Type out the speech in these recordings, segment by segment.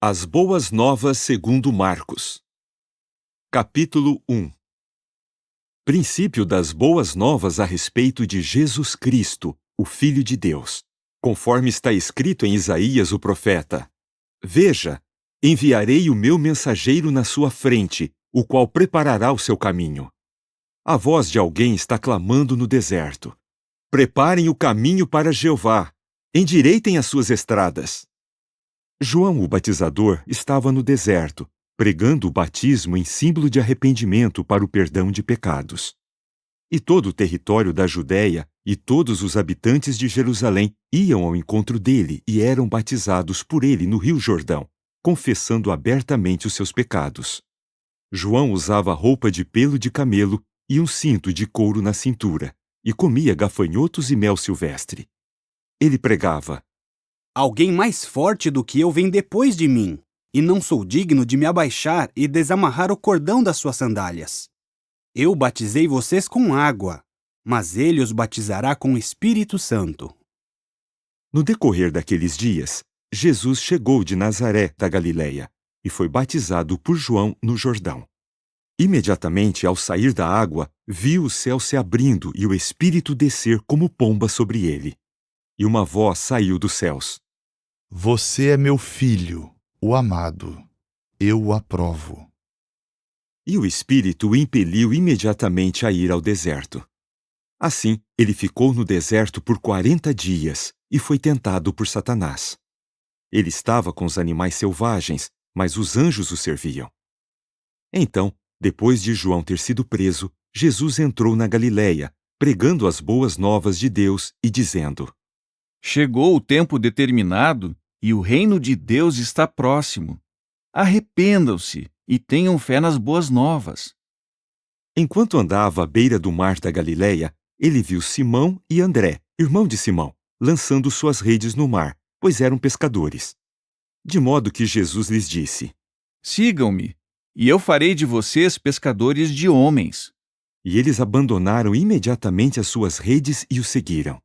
As Boas Novas segundo Marcos. Capítulo 1. Princípio das Boas Novas a respeito de Jesus Cristo, o Filho de Deus. Conforme está escrito em Isaías o profeta: Veja, enviarei o meu mensageiro na sua frente, o qual preparará o seu caminho. A voz de alguém está clamando no deserto: Preparem o caminho para Jeová, endireitem as suas estradas. João o Batizador estava no deserto, pregando o batismo em símbolo de arrependimento para o perdão de pecados. E todo o território da Judéia e todos os habitantes de Jerusalém iam ao encontro dele e eram batizados por ele no Rio Jordão, confessando abertamente os seus pecados. João usava roupa de pelo de camelo e um cinto de couro na cintura, e comia gafanhotos e mel silvestre. Ele pregava: Alguém mais forte do que eu vem depois de mim, e não sou digno de me abaixar e desamarrar o cordão das suas sandálias. Eu batizei vocês com água, mas ele os batizará com o Espírito Santo. No decorrer daqueles dias, Jesus chegou de Nazaré, da Galileia, e foi batizado por João no Jordão. Imediatamente, ao sair da água, viu o céu se abrindo e o Espírito descer como pomba sobre ele. E uma voz saiu dos céus: Você é meu filho, o amado. Eu o aprovo. E o Espírito o impeliu imediatamente a ir ao deserto. Assim, ele ficou no deserto por 40 dias e foi tentado por Satanás. Ele estava com os animais selvagens, mas os anjos o serviam. Então, depois de João ter sido preso, Jesus entrou na Galileia, pregando as boas novas de Deus e dizendo: Chegou o tempo determinado e o reino de Deus está próximo. Arrependam-se e tenham fé nas boas novas. Enquanto andava à beira do mar da Galileia, ele viu Simão e André, irmão de Simão, lançando suas redes no mar, pois eram pescadores. De modo que Jesus lhes disse: Sigam-me, e eu farei de vocês pescadores de homens. E eles abandonaram imediatamente as suas redes e o seguiram.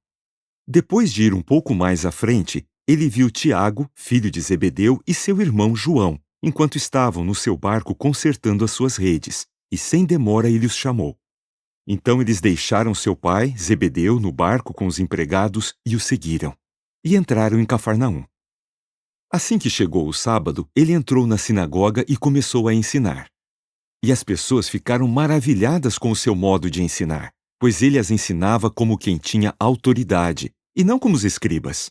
Depois de ir um pouco mais à frente, ele viu Tiago, filho de Zebedeu, e seu irmão João, enquanto estavam no seu barco consertando as suas redes, e sem demora ele os chamou. Então eles deixaram seu pai, Zebedeu, no barco com os empregados e o seguiram, e entraram em Cafarnaum. Assim que chegou o sábado, ele entrou na sinagoga e começou a ensinar. E as pessoas ficaram maravilhadas com o seu modo de ensinar, pois ele as ensinava como quem tinha autoridade, e não como os escribas.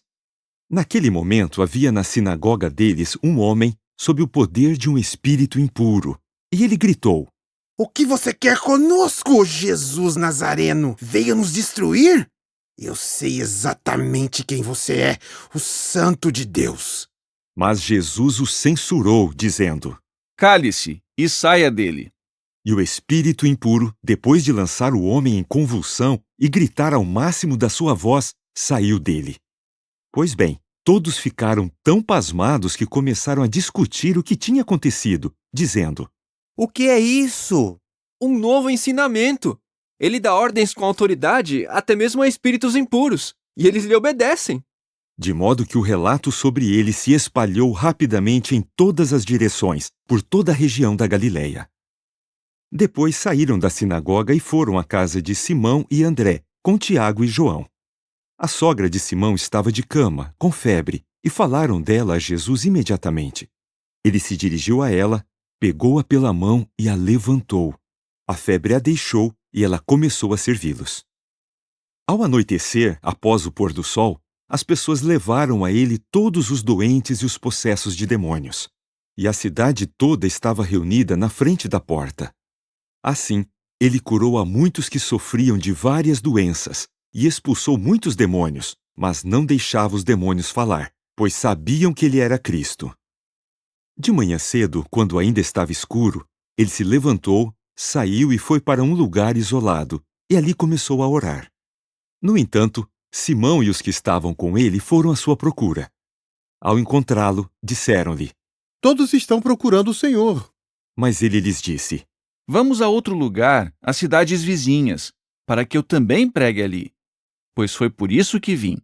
Naquele momento havia na sinagoga deles um homem sob o poder de um espírito impuro, e ele gritou: O que você quer conosco, Jesus Nazareno? Veio nos destruir? Eu sei exatamente quem você é, o Santo de Deus. Mas Jesus o censurou, dizendo: Cale-se e saia dele. E o espírito impuro, depois de lançar o homem em convulsão e gritar ao máximo da sua voz, saiu dele. Pois bem, todos ficaram tão pasmados que começaram a discutir o que tinha acontecido, dizendo: O que é isso? Um novo ensinamento! Ele dá ordens com autoridade até mesmo a espíritos impuros, e eles lhe obedecem. De modo que o relato sobre ele se espalhou rapidamente em todas as direções, por toda a região da Galileia. Depois saíram da sinagoga e foram à casa de Simão e André, com Tiago e João. A sogra de Simão estava de cama, com febre, e falaram dela a Jesus imediatamente. Ele se dirigiu a ela, pegou-a pela mão e a levantou. A febre a deixou e ela começou a servi-los. Ao anoitecer, após o pôr do sol, as pessoas levaram a ele todos os doentes e os possessos de demônios. E a cidade toda estava reunida na frente da porta. Assim, ele curou a muitos que sofriam de várias doenças e expulsou muitos demônios, mas não deixava os demônios falar, pois sabiam que ele era Cristo. De manhã cedo, quando ainda estava escuro, ele se levantou, saiu e foi para um lugar isolado, e ali começou a orar. No entanto, Simão e os que estavam com ele foram à sua procura. Ao encontrá-lo, disseram-lhe: Todos estão procurando o Senhor. Mas ele lhes disse: Vamos a outro lugar, às cidades vizinhas, para que eu também pregue ali, pois foi por isso que vim.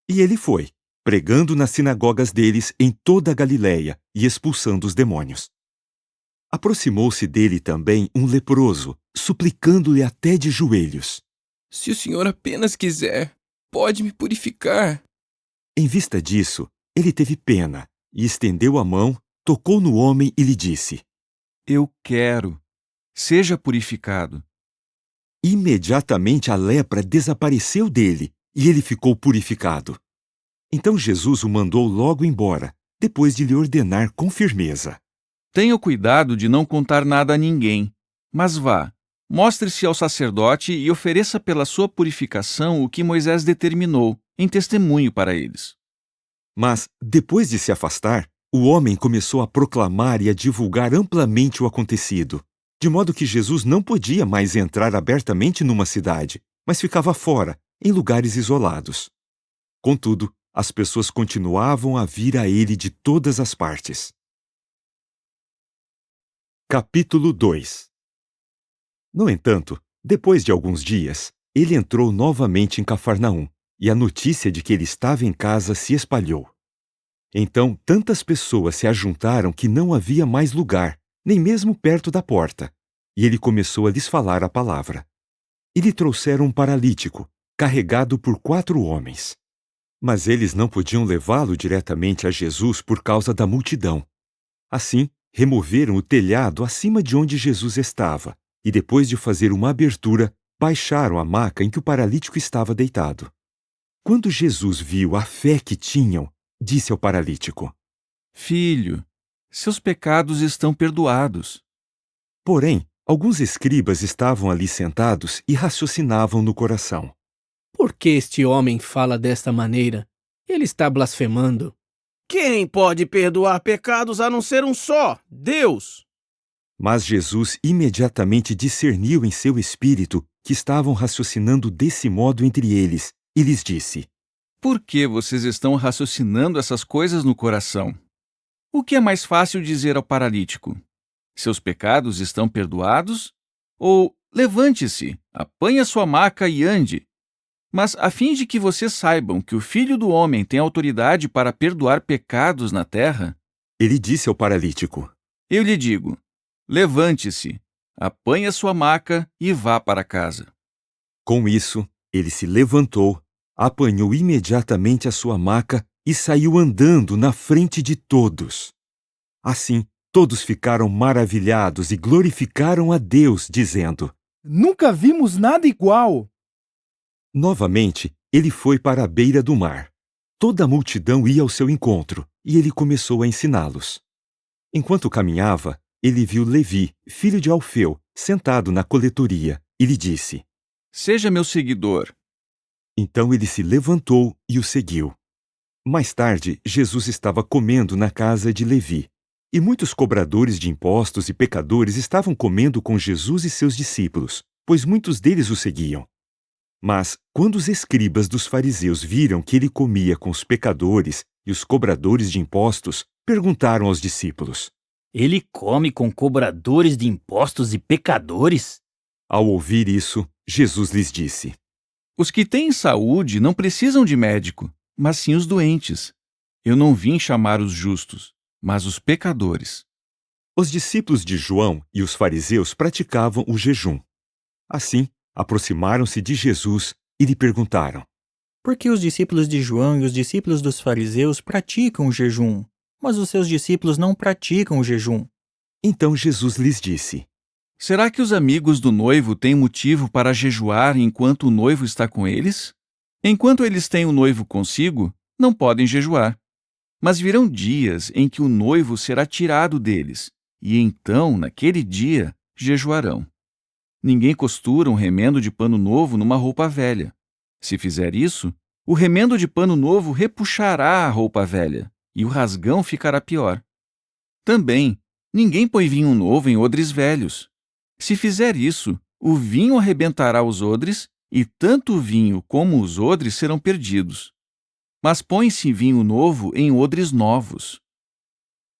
E ele foi, pregando nas sinagogas deles em toda a Galiléia e expulsando os demônios. Aproximou-se dele também um leproso, suplicando-lhe até de joelhos. Se o Senhor apenas quiser, pode me purificar. Em vista disso, ele teve pena e estendeu a mão, tocou no homem e lhe disse: Eu quero. Seja purificado. Imediatamente a lepra desapareceu dele e ele ficou purificado. Então Jesus o mandou logo embora, depois de lhe ordenar com firmeza: Tenha cuidado de não contar nada a ninguém, mas vá, mostre-se ao sacerdote e ofereça pela sua purificação o que Moisés determinou, em testemunho para eles. Mas, depois de se afastar, o homem começou a proclamar e a divulgar amplamente o acontecido, de modo que Jesus não podia mais entrar abertamente numa cidade, mas ficava fora, em lugares isolados. Contudo, as pessoas continuavam a vir a ele de todas as partes. Capítulo 2. No entanto, depois de alguns dias, ele entrou novamente em Cafarnaum, e a notícia de que ele estava em casa se espalhou. Então, tantas pessoas se ajuntaram que não havia mais lugar, nem mesmo perto da porta, e ele começou a lhes falar a palavra. E lhe trouxeram um paralítico, carregado por 4 homens. Mas eles não podiam levá-lo diretamente a Jesus por causa da multidão. Assim, removeram o telhado acima de onde Jesus estava, e depois de fazer uma abertura, baixaram a maca em que o paralítico estava deitado. Quando Jesus viu a fé que tinham, disse ao paralítico: Filho, seus pecados estão perdoados. Porém, alguns escribas estavam ali sentados e raciocinavam no coração: Por que este homem fala desta maneira? Ele está blasfemando. Quem pode perdoar pecados a não ser um só, Deus? Mas Jesus imediatamente discerniu em seu espírito que estavam raciocinando desse modo entre eles, e lhes disse: Por que vocês estão raciocinando essas coisas no coração? O que é mais fácil dizer ao paralítico? Seus pecados estão perdoados? Ou levante-se, apanhe a sua maca e ande? Mas a fim de que vocês saibam que o Filho do Homem tem autoridade para perdoar pecados na terra, ele disse ao paralítico: eu lhe digo, levante-se, apanhe a sua maca e vá para casa. Com isso, ele se levantou, apanhou imediatamente a sua maca e saiu andando na frente de todos. Assim, todos ficaram maravilhados e glorificaram a Deus, dizendo: Nunca vimos nada igual! Novamente, ele foi para a beira do mar. Toda a multidão ia ao seu encontro, e ele começou a ensiná-los. Enquanto caminhava, ele viu Levi, filho de Alfeu, sentado na coletoria, e lhe disse: Seja meu seguidor. Então ele se levantou e o seguiu. Mais tarde, Jesus estava comendo na casa de Levi, e muitos cobradores de impostos e pecadores estavam comendo com Jesus e seus discípulos, pois muitos deles o seguiam. Mas, quando os escribas dos fariseus viram que ele comia com os pecadores e os cobradores de impostos, perguntaram aos discípulos: Ele come com cobradores de impostos e pecadores? Ao ouvir isso, Jesus lhes disse: Os que têm saúde não precisam de médico, mas sim os doentes. Eu não vim chamar os justos, mas os pecadores. Os discípulos de João e os fariseus praticavam o jejum. Assim, aproximaram-se de Jesus e lhe perguntaram: Por que os discípulos de João e os discípulos dos fariseus praticam o jejum, mas os seus discípulos não praticam o jejum? Então Jesus lhes disse: Será que os amigos do noivo têm motivo para jejuar enquanto o noivo está com eles? Enquanto eles têm o noivo consigo, não podem jejuar. Mas virão dias em que o noivo será tirado deles, e então, naquele dia, jejuarão. Ninguém costura um remendo de pano novo numa roupa velha. Se fizer isso, o remendo de pano novo repuxará a roupa velha, e o rasgão ficará pior. Também, ninguém põe vinho novo em odres velhos. Se fizer isso, o vinho arrebentará os odres, e tanto o vinho como os odres serão perdidos. Mas põe-se vinho novo em odres novos.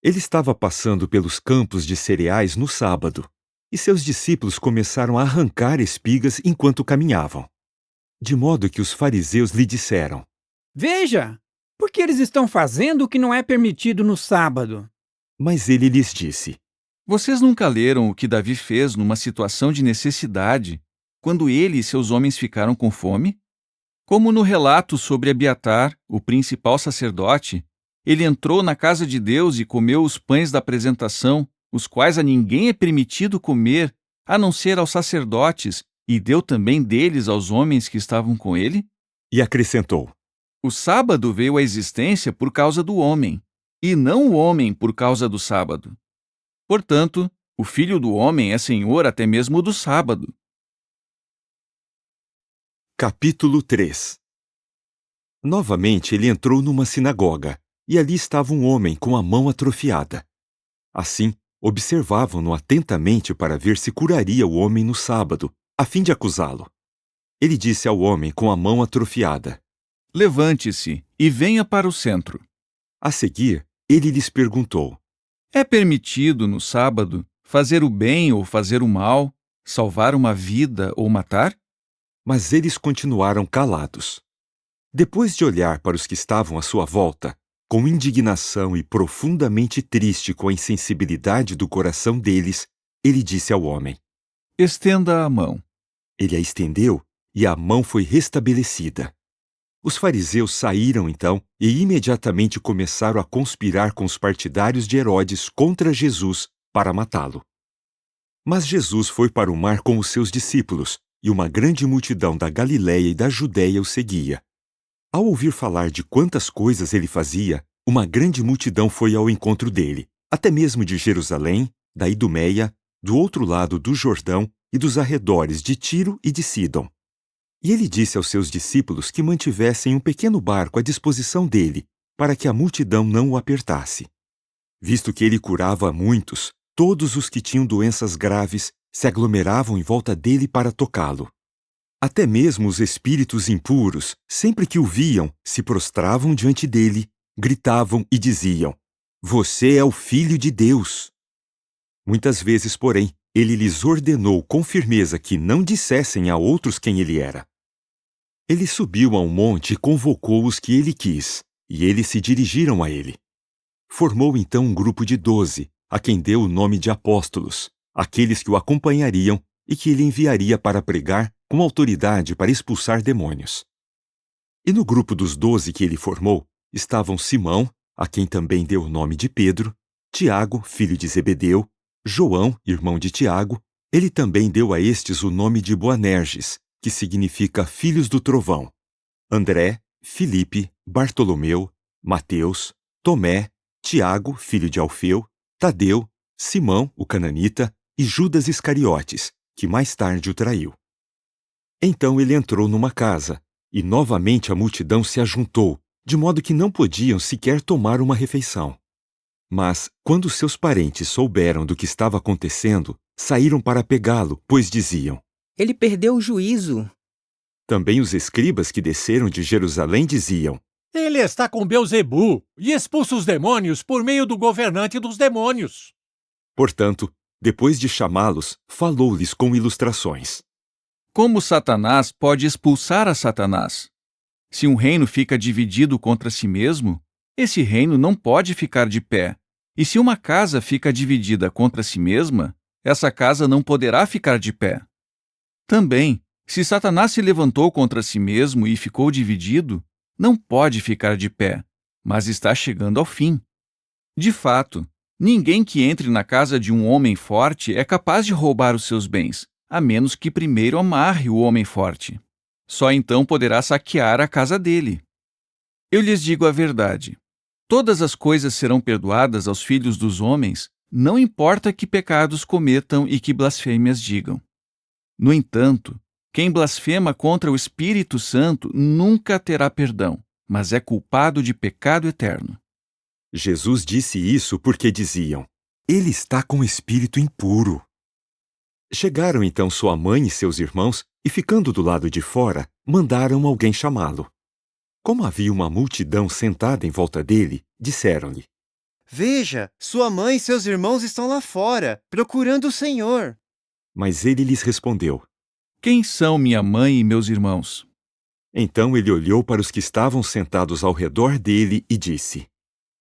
Ele estava passando pelos campos de cereais no sábado, e seus discípulos começaram a arrancar espigas enquanto caminhavam. De modo que os fariseus lhe disseram: Veja, Porque eles estão fazendo o que não é permitido no sábado. Mas ele lhes disse: Vocês nunca leram o que Davi fez numa situação de necessidade, quando ele e seus homens ficaram com fome? Como no relato sobre Abiatar, o principal sacerdote, ele entrou na casa de Deus e comeu os pães da apresentação, os quais a ninguém é permitido comer, a não ser aos sacerdotes, e deu também deles aos homens que estavam com ele? E acrescentou: O sábado veio à existência por causa do homem, e não o homem por causa do sábado. Portanto, o Filho do Homem é Senhor até mesmo do sábado. Capítulo 3. Novamente ele entrou numa sinagoga, e ali estava um homem com a mão atrofiada. Assim, observavam-no atentamente para ver se curaria o homem no sábado, a fim de acusá-lo. Ele disse ao homem com a mão atrofiada: Levante-se e venha para o centro. A seguir, ele lhes perguntou: É permitido, no sábado, fazer o bem ou fazer o mal, salvar uma vida ou matar? Mas eles continuaram calados. Depois de olhar para os que estavam à sua volta, com indignação e profundamente triste com a insensibilidade do coração deles, ele disse ao homem: Estenda a mão. Ele a estendeu e a mão foi restabelecida. Os fariseus saíram então e imediatamente começaram a conspirar com os partidários de Herodes contra Jesus para matá-lo. Mas Jesus foi para o mar com os seus discípulos, e uma grande multidão da Galiléia e da Judéia o seguia. Ao ouvir falar de quantas coisas ele fazia, uma grande multidão foi ao encontro dele, até mesmo de Jerusalém, da Idumeia, do outro lado do Jordão e dos arredores de Tiro e de Sidom. E ele disse aos seus discípulos que mantivessem um pequeno barco à disposição dele, para que a multidão não o apertasse. Visto que ele curava a muitos, todos os que tinham doenças graves se aglomeravam em volta dele para tocá-lo. Até mesmo os espíritos impuros, sempre que o viam, se prostravam diante dele, gritavam e diziam: Você é o Filho de Deus. Muitas vezes, porém, ele lhes ordenou com firmeza que não dissessem a outros quem ele era. Ele subiu a um monte e convocou os que ele quis, e eles se dirigiram a ele. Formou então um grupo de 12, a quem deu o nome de apóstolos, aqueles que o acompanhariam e que ele enviaria para pregar com autoridade para expulsar demônios. E no grupo dos 12 que ele formou estavam Simão, a quem também deu o nome de Pedro, Tiago, filho de Zebedeu, João, irmão de Tiago. Ele também deu a estes o nome de Boanerges, que significa filhos do trovão, André, Filipe, Bartolomeu, Mateus, Tomé, Tiago, filho de Alfeu, Tadeu, Simão, o cananita, e Judas Iscariotes, que mais tarde o traiu. Então ele entrou numa casa, e novamente a multidão se ajuntou, de modo que não podiam sequer tomar uma refeição. Mas, quando seus parentes souberam do que estava acontecendo, saíram para pegá-lo, pois diziam: Ele perdeu o juízo. Também os escribas que desceram de Jerusalém diziam: Ele está com Beelzebu e expulsa os demônios por meio do governante dos demônios. Portanto, depois de chamá-los, falou-lhes com ilustrações. Como Satanás pode expulsar a Satanás? Se um reino fica dividido contra si mesmo, esse reino não pode ficar de pé. E se uma casa fica dividida contra si mesma, essa casa não poderá ficar de pé. Também, se Satanás se levantou contra si mesmo e ficou dividido, não pode ficar de pé, mas está chegando ao fim. De fato, ninguém que entre na casa de um homem forte é capaz de roubar os seus bens, a menos que primeiro amarre o homem forte. Só então poderá saquear a casa dele. Eu lhes digo a verdade. Todas as coisas serão perdoadas aos filhos dos homens, não importa que pecados cometam e que blasfêmias digam. No entanto, quem blasfema contra o Espírito Santo nunca terá perdão, mas é culpado de pecado eterno. Jesus disse isso porque diziam: Ele está com o espírito impuro. Chegaram então sua mãe e seus irmãos, e ficando do lado de fora, mandaram alguém chamá-lo. Como havia uma multidão sentada em volta dele, disseram-lhe: Veja, sua mãe e seus irmãos estão lá fora, procurando o Senhor. Mas ele lhes respondeu: Quem são minha mãe e meus irmãos? Então ele olhou para os que estavam sentados ao redor dele e disse: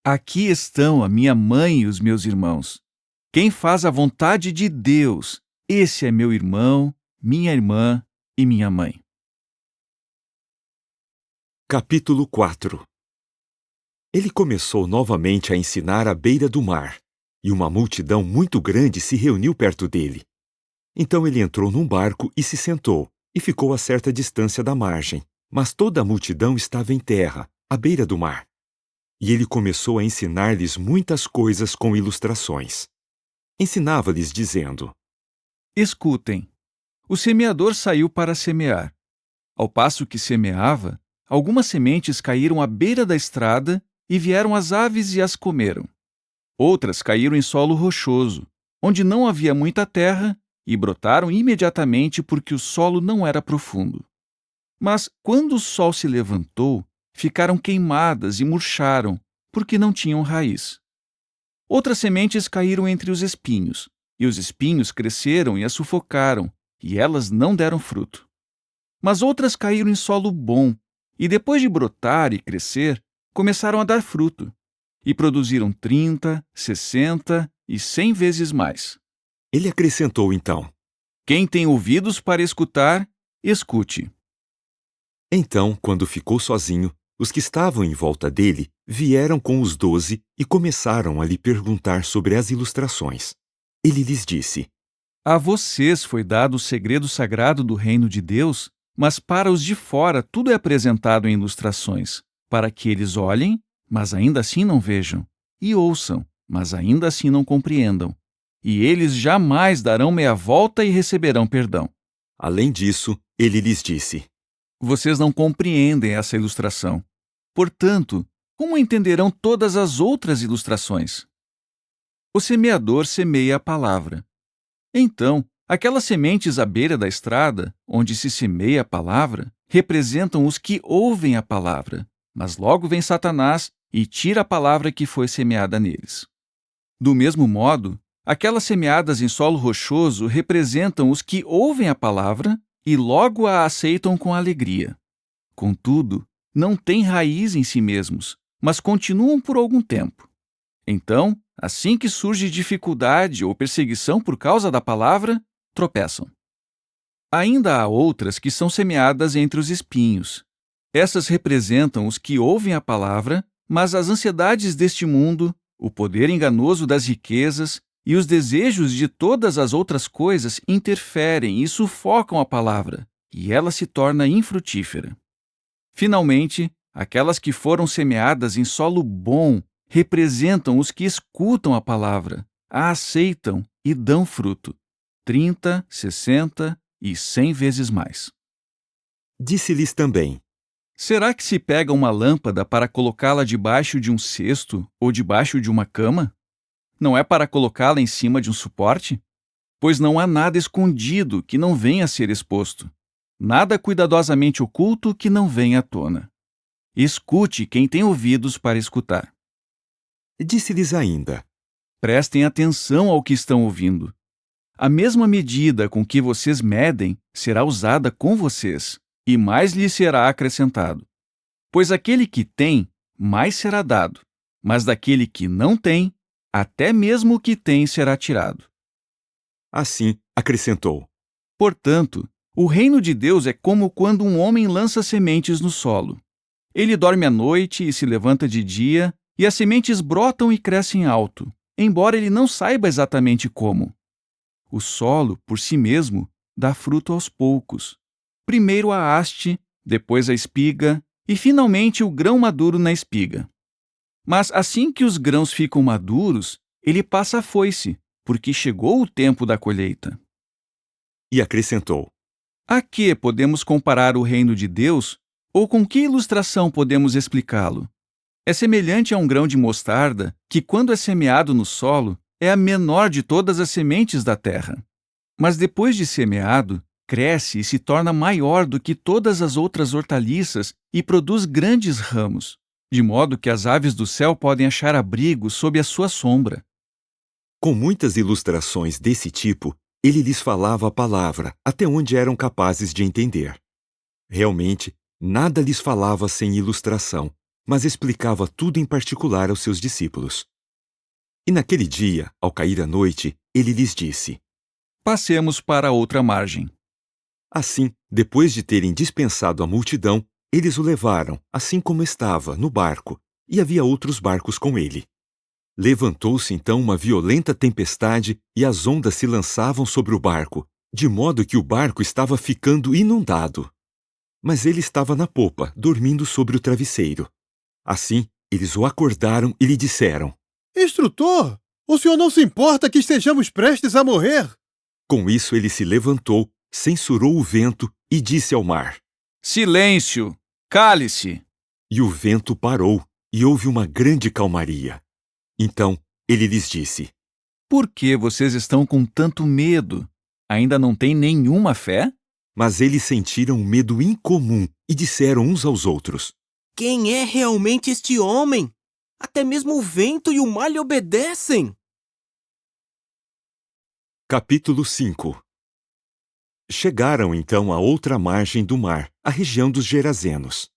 Aqui estão a minha mãe e os meus irmãos. Quem faz a vontade de Deus, esse é meu irmão, minha irmã e minha mãe. Capítulo 4. Ele começou novamente a ensinar à beira do mar, e uma multidão muito grande se reuniu perto dele. Então ele entrou num barco e se sentou, e ficou a certa distância da margem, mas toda a multidão estava em terra, à beira do mar. E ele começou a ensinar-lhes muitas coisas com ilustrações. Ensinava-lhes dizendo: Escutem. O semeador saiu para semear. Ao passo que semeava, algumas sementes caíram à beira da estrada e vieram as aves e as comeram. Outras caíram em solo rochoso, onde não havia muita terra, e brotaram imediatamente porque o solo não era profundo. Mas, quando o sol se levantou, ficaram queimadas e murcharam, porque não tinham raiz. Outras sementes caíram entre os espinhos, e os espinhos cresceram e as sufocaram, e elas não deram fruto. Mas outras caíram em solo bom, e depois de brotar e crescer, começaram a dar fruto, e produziram 30, 60 e 100 vezes mais. Ele acrescentou então: Quem tem ouvidos para escutar, escute. Então, quando ficou sozinho, os que estavam em volta dele vieram com os 12 e começaram a lhe perguntar sobre as ilustrações. Ele lhes disse: A vocês foi dado o segredo sagrado do reino de Deus, mas para os de fora tudo é apresentado em ilustrações, para que eles olhem, mas ainda assim não vejam, e ouçam, mas ainda assim não compreendam. E eles jamais darão meia volta e receberão perdão. Além disso, ele lhes disse: Vocês não compreendem essa ilustração. Portanto, como entenderão todas as outras ilustrações? O semeador semeia a palavra. Então, aquelas sementes à beira da estrada, onde se semeia a palavra, representam os que ouvem a palavra, mas logo vem Satanás e tira a palavra que foi semeada neles. Do mesmo modo, aquelas semeadas em solo rochoso representam os que ouvem a palavra e logo a aceitam com alegria. Contudo, não têm raiz em si mesmos, mas continuam por algum tempo. Então, assim que surge dificuldade ou perseguição por causa da palavra, tropeçam. Ainda há outras que são semeadas entre os espinhos. Essas representam os que ouvem a palavra, mas as ansiedades deste mundo, o poder enganoso das riquezas e os desejos de todas as outras coisas interferem e sufocam a palavra, e ela se torna infrutífera. Finalmente, aquelas que foram semeadas em solo bom representam os que escutam a palavra, a aceitam e dão fruto, 30, 60 e 100 vezes mais. Disse-lhes também: Será que se pega uma lâmpada para colocá-la debaixo de um cesto ou debaixo de uma cama? Não é para colocá-la em cima de um suporte? Pois não há nada escondido que não venha a ser exposto, nada cuidadosamente oculto que não venha à tona. Escute quem tem ouvidos para escutar. Disse-lhes ainda: Prestem atenção ao que estão ouvindo. A mesma medida com que vocês medem será usada com vocês, e mais lhes será acrescentado. Pois aquele que tem, mais será dado, mas daquele que não tem, até mesmo o que tem será tirado. Assim, acrescentou: Portanto, o reino de Deus é como quando um homem lança sementes no solo. Ele dorme à noite e se levanta de dia, e as sementes brotam e crescem alto, embora ele não saiba exatamente como. O solo, por si mesmo, dá fruto aos poucos. Primeiro a haste, depois a espiga, e finalmente o grão maduro na espiga. Mas assim que os grãos ficam maduros, ele passa a foice, porque chegou o tempo da colheita. E acrescentou: A que podemos comparar o reino de Deus, ou com que ilustração podemos explicá-lo? É semelhante a um grão de mostarda, que quando é semeado no solo, é a menor de todas as sementes da terra. Mas depois de semeado, cresce e se torna maior do que todas as outras hortaliças e produz grandes ramos, de modo que as aves do céu podem achar abrigo sob a sua sombra. Com muitas ilustrações desse tipo, ele lhes falava a palavra, até onde eram capazes de entender. Realmente, Nada lhes falava sem ilustração, mas explicava tudo em particular aos seus discípulos. E naquele dia, ao cair a noite, ele lhes disse: Passemos para a outra margem. Assim, depois de terem dispensado a multidão, eles o levaram, assim como estava, no barco, e havia outros barcos com ele. Levantou-se então uma violenta tempestade e as ondas se lançavam sobre o barco, de modo que o barco estava ficando inundado. Mas ele estava na popa, dormindo sobre o travesseiro. Assim, eles o acordaram e lhe disseram: Instrutor, o senhor não se importa que estejamos prestes a morrer? Com isso ele se levantou, censurou o vento e disse ao mar: Silêncio! Cale-se! E o vento parou, e houve uma grande calmaria. Então ele lhes disse: Por que vocês estão com tanto medo? Ainda não têm nenhuma fé? Mas eles sentiram um medo incomum e disseram uns aos outros: Quem é realmente este homem? Até mesmo o vento e o mar lhe obedecem. Capítulo 5. Chegaram então à outra margem do mar, a região dos Gerazenos.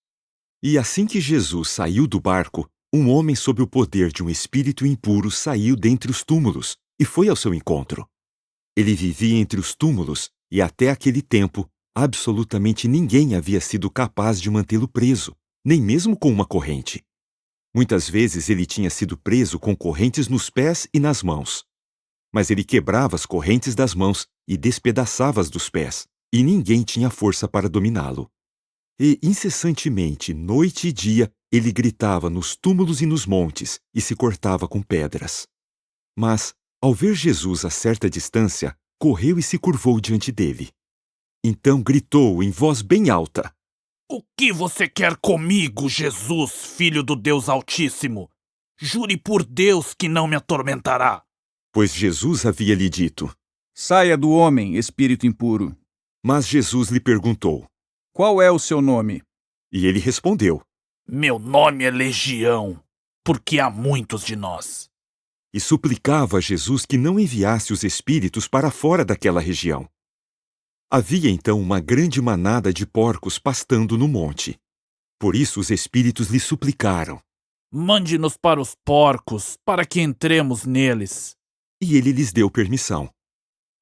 E assim que Jesus saiu do barco, um homem sob o poder de um espírito impuro saiu dentre os túmulos e foi ao seu encontro. Ele vivia entre os túmulos e até aquele tempo absolutamente ninguém havia sido capaz de mantê-lo preso, nem mesmo com uma corrente. Muitas vezes ele tinha sido preso com correntes nos pés e nas mãos. Mas ele quebrava as correntes das mãos e despedaçava-as dos pés, e ninguém tinha força para dominá-lo. E, incessantemente, noite e dia, ele gritava nos túmulos e nos montes e se cortava com pedras. Mas, ao ver Jesus a certa distância, correu e se curvou diante dele. Então gritou em voz bem alta: O que você quer comigo, Jesus, Filho do Deus Altíssimo? Jure por Deus que não me atormentará. Pois Jesus havia lhe dito: Saia do homem, espírito impuro. Mas Jesus lhe perguntou: Qual é o seu nome? E ele respondeu: Meu nome é Legião, porque há muitos de nós. E suplicava a Jesus que não enviasse os espíritos para fora daquela região. Havia então uma grande manada de porcos pastando no monte. Por isso os espíritos lhe suplicaram: Mande-nos para os porcos, para que entremos neles. E ele lhes deu permissão.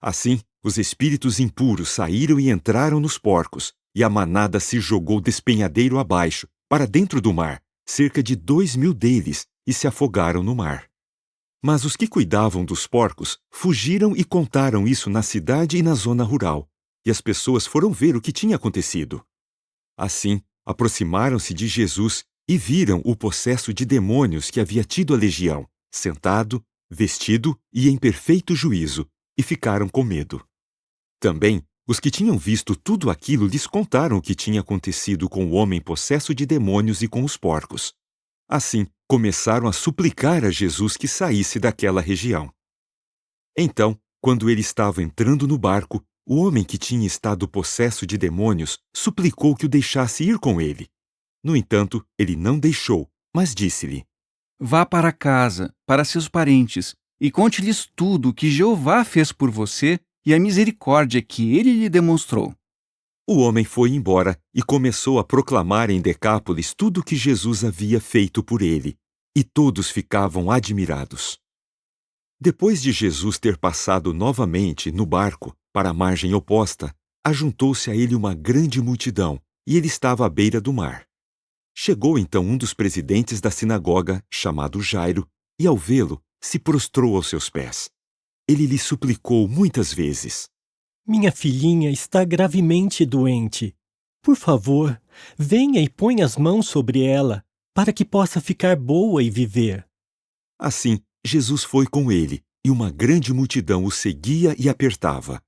Assim, os espíritos impuros saíram e entraram nos porcos, e a manada se jogou despenhadeiro abaixo, para dentro do mar, cerca de 2.000 deles, e se afogaram no mar. Mas os que cuidavam dos porcos fugiram e contaram isso na cidade e na zona rural, e as pessoas foram ver o que tinha acontecido. Assim, aproximaram-se de Jesus e viram o possesso de demônios que havia tido a legião, sentado, vestido e em perfeito juízo, e ficaram com medo. Também, os que tinham visto tudo aquilo lhes contaram o que tinha acontecido com o homem possesso de demônios e com os porcos. Assim, começaram a suplicar a Jesus que saísse daquela região. Então, quando ele estava entrando no barco, o homem que tinha estado possesso de demônios suplicou que o deixasse ir com ele. No entanto, ele não deixou, mas disse-lhe: Vá para casa, para seus parentes, e conte-lhes tudo o que Jeová fez por você e a misericórdia que ele lhe demonstrou. O homem foi embora e começou a proclamar em Decápolis tudo o que Jesus havia feito por ele, e todos ficavam admirados. Depois de Jesus ter passado novamente no barco para a margem oposta, ajuntou-se a ele uma grande multidão, e ele estava à beira do mar. Chegou então um dos presidentes da sinagoga, chamado Jairo, e ao vê-lo, se prostrou aos seus pés. Ele lhe suplicou muitas vezes: Minha filhinha está gravemente doente. Por favor, venha e ponha as mãos sobre ela, para que possa ficar boa e viver. Assim, Jesus foi com ele, e uma grande multidão o seguia e apertava.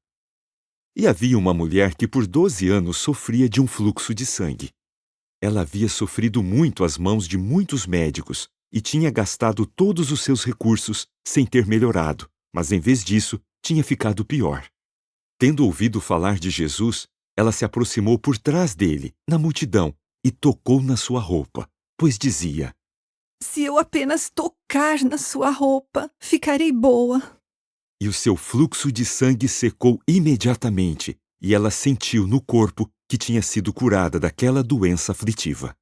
E havia uma mulher que por 12 anos sofria de um fluxo de sangue. Ela havia sofrido muito às mãos de muitos médicos e tinha gastado todos os seus recursos sem ter melhorado, mas em vez disso, tinha ficado pior. Tendo ouvido falar de Jesus, ela se aproximou por trás dele, na multidão, e tocou na sua roupa, pois dizia: Se eu apenas tocar na sua roupa, ficarei boa. E o seu fluxo de sangue secou imediatamente, e ela sentiu no corpo que tinha sido curada daquela doença aflitiva.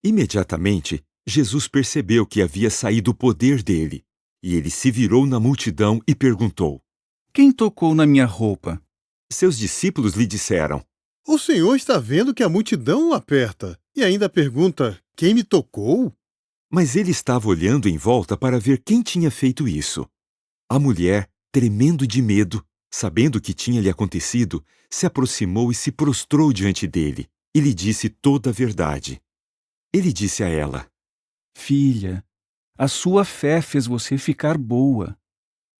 Imediatamente, Jesus percebeu que havia saído o poder dele, e ele se virou na multidão e perguntou: Quem tocou na minha roupa? Seus discípulos lhe disseram: O senhor está vendo que a multidão o aperta e ainda pergunta: quem me tocou? Mas ele estava olhando em volta para ver quem tinha feito isso. A mulher, tremendo de medo, sabendo o que tinha lhe acontecido, se aproximou e se prostrou diante dele, e lhe disse toda a verdade. Ele disse a ela: Filha, a sua fé fez você ficar boa.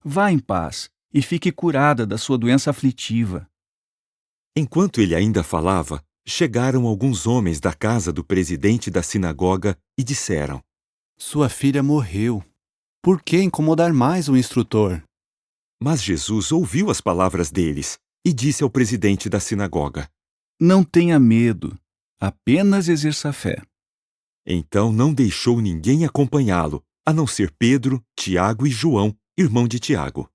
Vá em paz e fique curada da sua doença aflitiva. Enquanto ele ainda falava, chegaram alguns homens da casa do presidente da sinagoga e disseram: Sua filha morreu. Por que incomodar mais o instrutor? Mas Jesus ouviu as palavras deles e disse ao presidente da sinagoga: Não tenha medo, apenas exerça fé. Então não deixou ninguém acompanhá-lo, a não ser Pedro, Tiago e João, irmão de Tiago.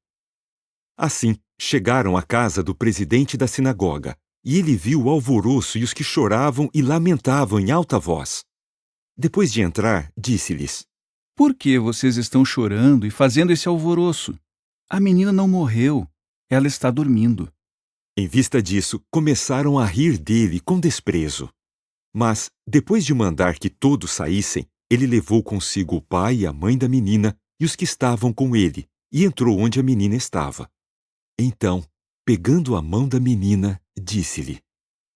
Assim, chegaram à casa do presidente da sinagoga, e ele viu o alvoroço e os que choravam e lamentavam em alta voz. Depois de entrar, disse-lhes: Por que vocês estão chorando e fazendo esse alvoroço? A menina não morreu, ela está dormindo. Em vista disso, começaram a rir dele com desprezo. Mas, depois de mandar que todos saíssem, ele levou consigo o pai e a mãe da menina e os que estavam com ele, e entrou onde a menina estava. Então, pegando a mão da menina, disse-lhe: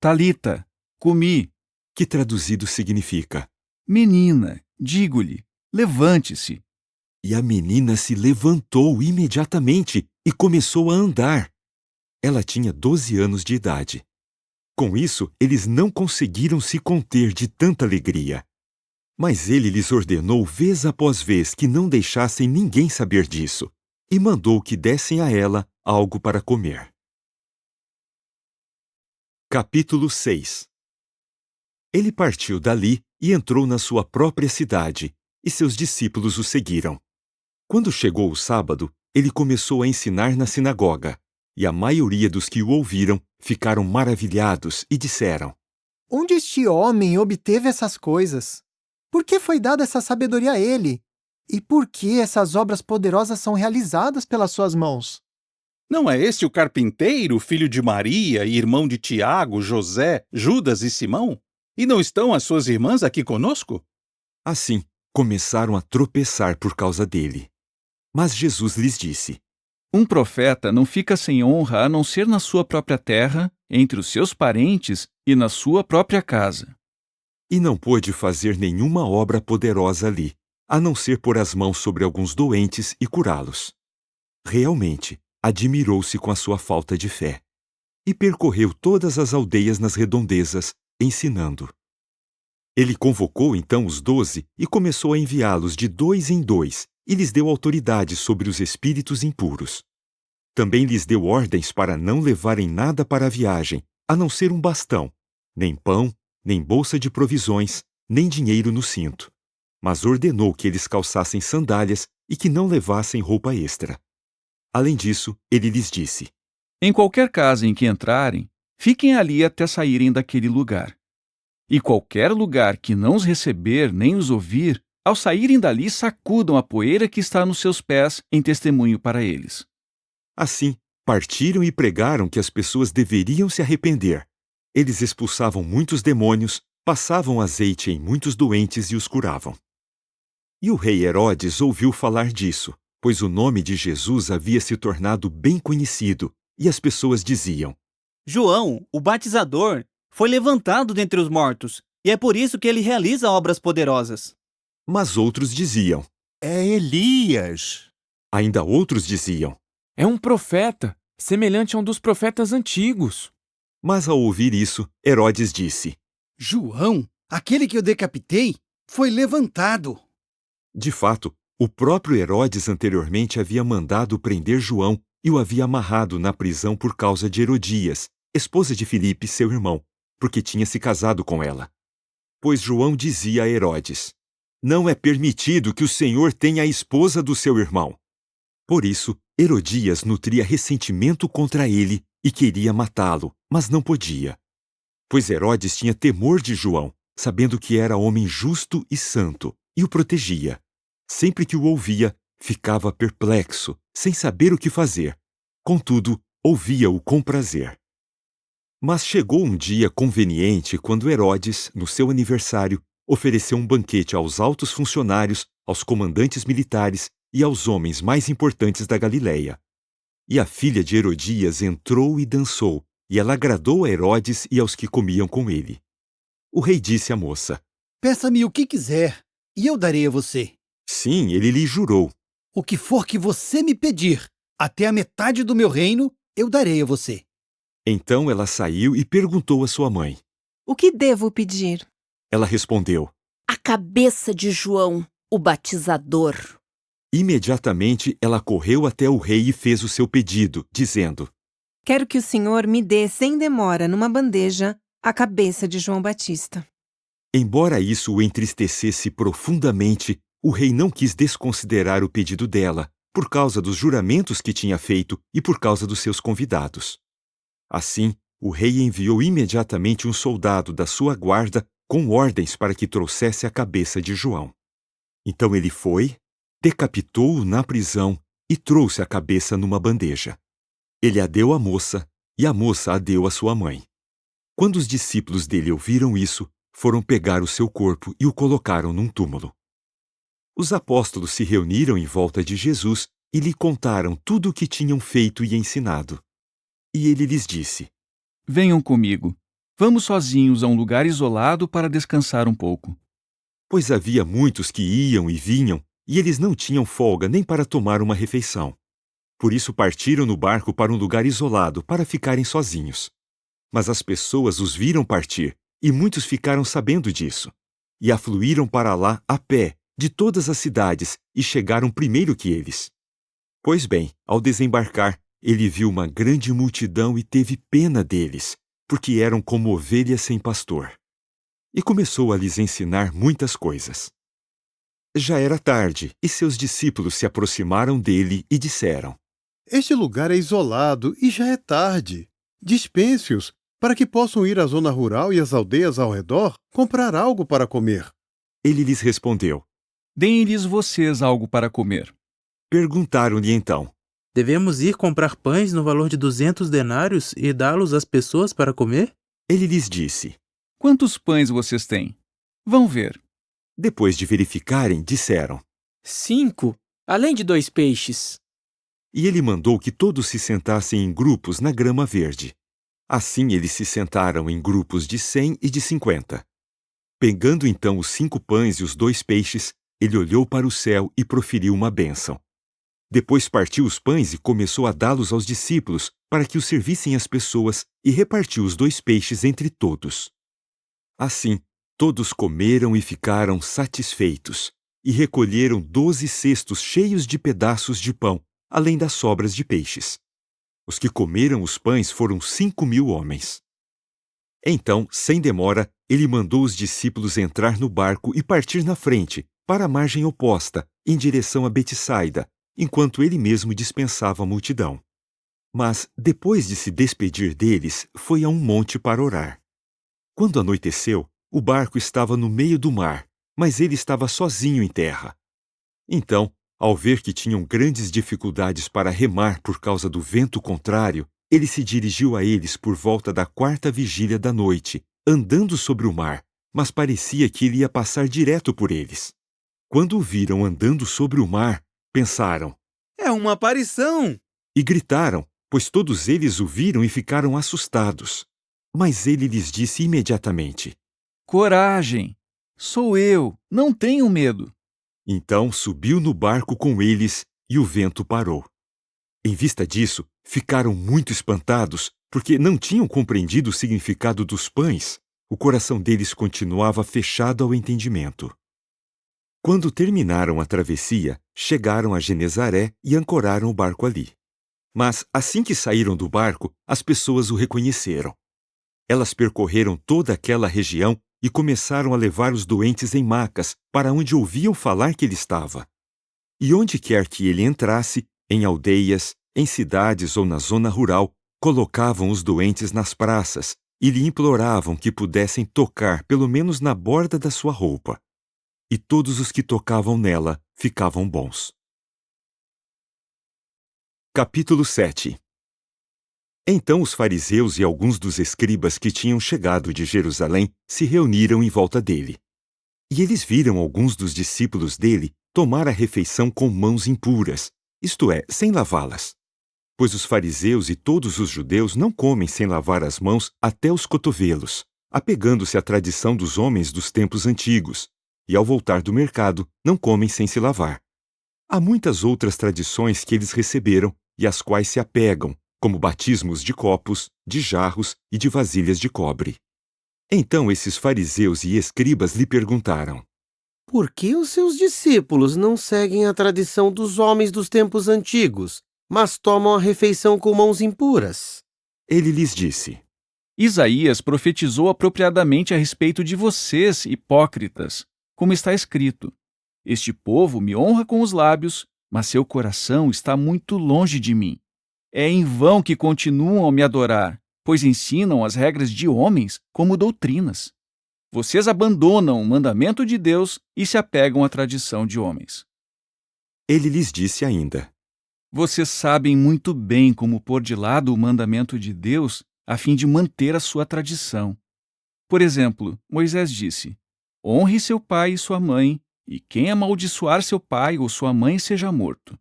Talita, cumi, que traduzido significa: Menina, digo-lhe, levante-se. E a menina se levantou imediatamente e começou a andar. Ela tinha 12 anos de idade. Com isso, eles não conseguiram se conter de tanta alegria. Mas ele lhes ordenou vez após vez que não deixassem ninguém saber disso, e mandou que dessem a ela algo para comer. Capítulo 6. Ele partiu dali e entrou na sua própria cidade, e seus discípulos o seguiram. Quando chegou o sábado, ele começou a ensinar na sinagoga, e a maioria dos que o ouviram ficaram maravilhados e disseram: Onde este homem obteve essas coisas? Por que foi dada essa sabedoria a ele? E por que essas obras poderosas são realizadas pelas suas mãos? Não é este o carpinteiro, filho de Maria e irmão de Tiago, José, Judas e Simão? E não estão as suas irmãs aqui conosco? Assim, começaram a tropeçar por causa dele. Mas Jesus lhes disse: Um profeta não fica sem honra a não ser na sua própria terra, entre os seus parentes e na sua própria casa. E não pôde fazer nenhuma obra poderosa ali, a não ser pôr as mãos sobre alguns doentes e curá-los. Realmente, admirou-se com a sua falta de fé. E percorreu todas as aldeias nas redondezas, ensinando. Ele convocou então os 12 e começou a enviá-los de 2 em 2, e lhes deu autoridade sobre os espíritos impuros. Também lhes deu ordens para não levarem nada para a viagem, a não ser um bastão, nem pão, nem bolsa de provisões, nem dinheiro no cinto. Mas ordenou que eles calçassem sandálias e que não levassem roupa extra. Além disso, ele lhes disse: Em qualquer casa em que entrarem, fiquem ali até saírem daquele lugar. E qualquer lugar que não os receber nem os ouvir, ao saírem dali sacudam a poeira que está nos seus pés em testemunho para eles. Assim, partiram e pregaram que as pessoas deveriam se arrepender. Eles expulsavam muitos demônios, passavam azeite em muitos doentes e os curavam. E o rei Herodes ouviu falar disso, pois o nome de Jesus havia se tornado bem conhecido, e as pessoas diziam: João, o batizador, foi levantado dentre os mortos, e é por isso que ele realiza obras poderosas. Mas outros diziam: É Elias. Ainda outros diziam: É um profeta, semelhante a um dos profetas antigos. Mas ao ouvir isso, Herodes disse: João, aquele que eu decapitei, foi levantado. De fato, o próprio Herodes anteriormente havia mandado prender João e o havia amarrado na prisão por causa de Herodias, esposa de Filipe, seu irmão, porque tinha se casado com ela. Pois João dizia a Herodes: Não é permitido que o Senhor tenha a esposa do seu irmão. Por isso, Herodias nutria ressentimento contra ele e queria matá-lo, mas não podia. pois Herodes tinha temor de João, sabendo que era homem justo e santo, e o protegia. Sempre que o ouvia, ficava perplexo, sem saber o que fazer. Contudo, ouvia-o com prazer. Mas chegou um dia conveniente quando Herodes, no seu aniversário, ofereceu um banquete aos altos funcionários, aos comandantes militares e aos homens mais importantes da Galileia. E a filha de Herodias entrou e dançou, e ela agradou a Herodes e aos que comiam com ele. O rei disse à moça: Peça-me o que quiser, e eu darei a você. Sim, ele lhe jurou. O que for que você me pedir, até a metade do meu reino, eu darei a você. Então ela saiu e perguntou à sua mãe. O que devo pedir? Ela respondeu: A cabeça de João, o batizador. Imediatamente ela correu até o rei e fez o seu pedido, dizendo: Quero que o senhor me dê sem demora, numa bandeja, a cabeça de João Batista. Embora isso o entristecesse profundamente, o rei não quis desconsiderar o pedido dela, por causa dos juramentos que tinha feito e por causa dos seus convidados. Assim, o rei enviou imediatamente um soldado da sua guarda com ordens para que trouxesse a cabeça de João. Então ele foi, decapitou-o na prisão e trouxe a cabeça numa bandeja. Ele a deu à moça, e a moça a deu à sua mãe. Quando os discípulos dele ouviram isso, foram pegar o seu corpo e o colocaram num túmulo. Os apóstolos se reuniram em volta de Jesus e lhe contaram tudo o que tinham feito e ensinado. E ele lhes disse: Venham comigo. Vamos sozinhos a um lugar isolado para descansar um pouco. Pois havia muitos que iam e vinham, e eles não tinham folga nem para tomar uma refeição. Por isso partiram no barco para um lugar isolado, para ficarem sozinhos. Mas as pessoas os viram partir, e muitos ficaram sabendo disso. E afluíram para lá a pé, de todas as cidades, e chegaram primeiro que eles. Pois bem, ao desembarcar, ele viu uma grande multidão e teve pena deles, porque eram como ovelhas sem pastor. E começou a lhes ensinar muitas coisas. Já era tarde, e seus discípulos se aproximaram dele e disseram: Este lugar é isolado e já é tarde. Dispense-os, para que possam ir à zona rural e às aldeias ao redor comprar algo para comer. Ele lhes respondeu: Deem-lhes vocês algo para comer. Perguntaram-lhe então: Devemos ir comprar pães no valor de 200 denários e dá-los às pessoas para comer? Ele lhes disse: Quantos pães vocês têm? Vão ver. Depois de verificarem, disseram: 5, além de 2 peixes. E ele mandou que todos se sentassem em grupos na grama verde. Assim eles se sentaram em grupos de 100 e de 50. Pegando então os 5 pães e os 2 peixes, ele olhou para o céu e proferiu uma bênção. Depois partiu os pães e começou a dá-los aos discípulos, para que os servissem às pessoas, e repartiu os 2 peixes entre todos. Assim, todos comeram e ficaram satisfeitos, e recolheram 12 cestos cheios de pedaços de pão, além das sobras de peixes. Os que comeram os pães foram 5.000 homens. Então, sem demora, ele mandou os discípulos entrar no barco e partir na frente, para a margem oposta, em direção a Betsaida, enquanto ele mesmo dispensava a multidão. Mas, depois de se despedir deles, foi a um monte para orar. Quando anoiteceu, o barco estava no meio do mar, mas ele estava sozinho em terra. Então, ao ver que tinham grandes dificuldades para remar por causa do vento contrário, ele se dirigiu a eles por volta da 4ª vigília da noite, andando sobre o mar, mas parecia que ele ia passar direto por eles. Quando o viram andando sobre o mar, pensaram: É uma aparição! E gritaram, pois todos eles o viram e ficaram assustados. Mas ele lhes disse imediatamente: Coragem! Sou eu, não tenham medo. Então subiu no barco com eles e o vento parou. Em vista disso, ficaram muito espantados, porque não tinham compreendido o significado dos pães. O coração deles continuava fechado ao entendimento. Quando terminaram a travessia, chegaram a Genezaré e ancoraram o barco ali. Mas, assim que saíram do barco, as pessoas o reconheceram. Elas percorreram toda aquela região e começaram a levar os doentes em macas para onde ouviam falar que ele estava. E onde quer que ele entrasse, em aldeias, em cidades ou na zona rural, colocavam os doentes nas praças, e lhe imploravam que pudessem tocar pelo menos na borda da sua roupa. E todos os que tocavam nela ficavam bons. Capítulo 7. Então os fariseus e alguns dos escribas que tinham chegado de Jerusalém se reuniram em volta dele. E eles viram alguns dos discípulos dele tomar a refeição com mãos impuras, isto é, sem lavá-las. Pois os fariseus e todos os judeus não comem sem lavar as mãos até os cotovelos, apegando-se à tradição dos homens dos tempos antigos, e ao voltar do mercado não comem sem se lavar. Há muitas outras tradições que eles receberam e às quais se apegam, como batismos de copos, de jarros e de vasilhas de cobre. Então esses fariseus e escribas lhe perguntaram: Por que os seus discípulos não seguem a tradição dos homens dos tempos antigos, mas tomam a refeição com mãos impuras? Ele lhes disse: Isaías profetizou apropriadamente a respeito de vocês, hipócritas, como está escrito: Este povo me honra com os lábios, mas seu coração está muito longe de mim. É em vão que continuam a me adorar, pois ensinam as regras de homens como doutrinas. Vocês abandonam o mandamento de Deus e se apegam à tradição de homens. Ele lhes disse ainda: Vocês sabem muito bem como pôr de lado o mandamento de Deus a fim de manter a sua tradição. Por exemplo, Moisés disse: Honre seu pai e sua mãe, e quem amaldiçoar seu pai ou sua mãe seja morto.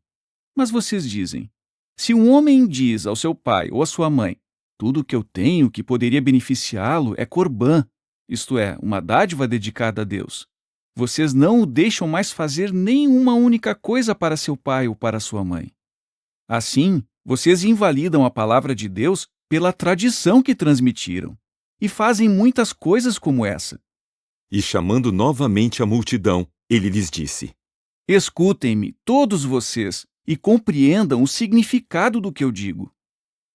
Mas vocês dizem: Se um homem diz ao seu pai ou à sua mãe: Tudo o que eu tenho que poderia beneficiá-lo é corbã, isto é, uma dádiva dedicada a Deus. Vocês não o deixam mais fazer nenhuma única coisa para seu pai ou para sua mãe. Assim, vocês invalidam a palavra de Deus pela tradição que transmitiram, e fazem muitas coisas como essa. E chamando novamente a multidão, ele lhes disse: Escutem-me, todos vocês, e compreendam o significado do que eu digo.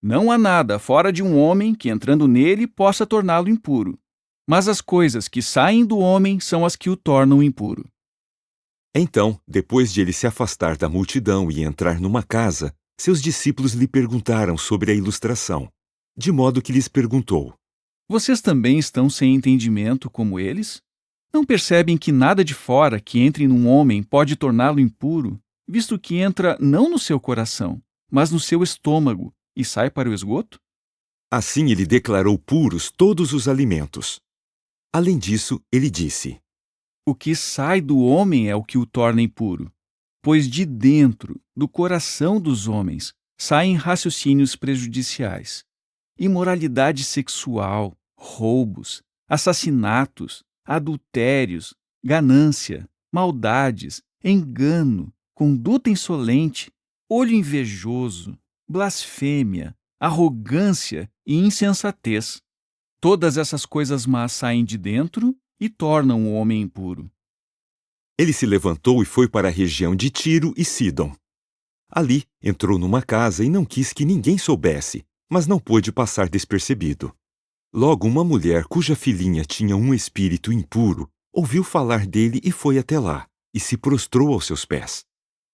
Não há nada fora de um homem que, entrando nele, possa torná-lo impuro. Mas as coisas que saem do homem são as que o tornam impuro. Então, depois de ele se afastar da multidão e entrar numa casa, seus discípulos lhe perguntaram sobre a ilustração, de modo que lhes perguntou: Vocês também estão sem entendimento como eles? Não percebem que nada de fora que entre num homem pode torná-lo impuro, visto que entra não no seu coração, mas no seu estômago e sai para o esgoto? Assim ele declarou puros todos os alimentos. Além disso, ele disse: O que sai do homem é o que o torna impuro, pois de dentro, do coração dos homens, saem raciocínios prejudiciais, imoralidade sexual, roubos, assassinatos, adultérios, ganância, maldades, engano, conduta insolente, olho invejoso, blasfêmia, arrogância e insensatez. Todas essas coisas más saem de dentro e tornam o homem impuro. Ele se levantou e foi para a região de Tiro e Sidom. Ali, entrou numa casa e não quis que ninguém soubesse, mas não pôde passar despercebido. Logo, uma mulher cuja filhinha tinha um espírito impuro ouviu falar dele e foi até lá, e se prostrou aos seus pés.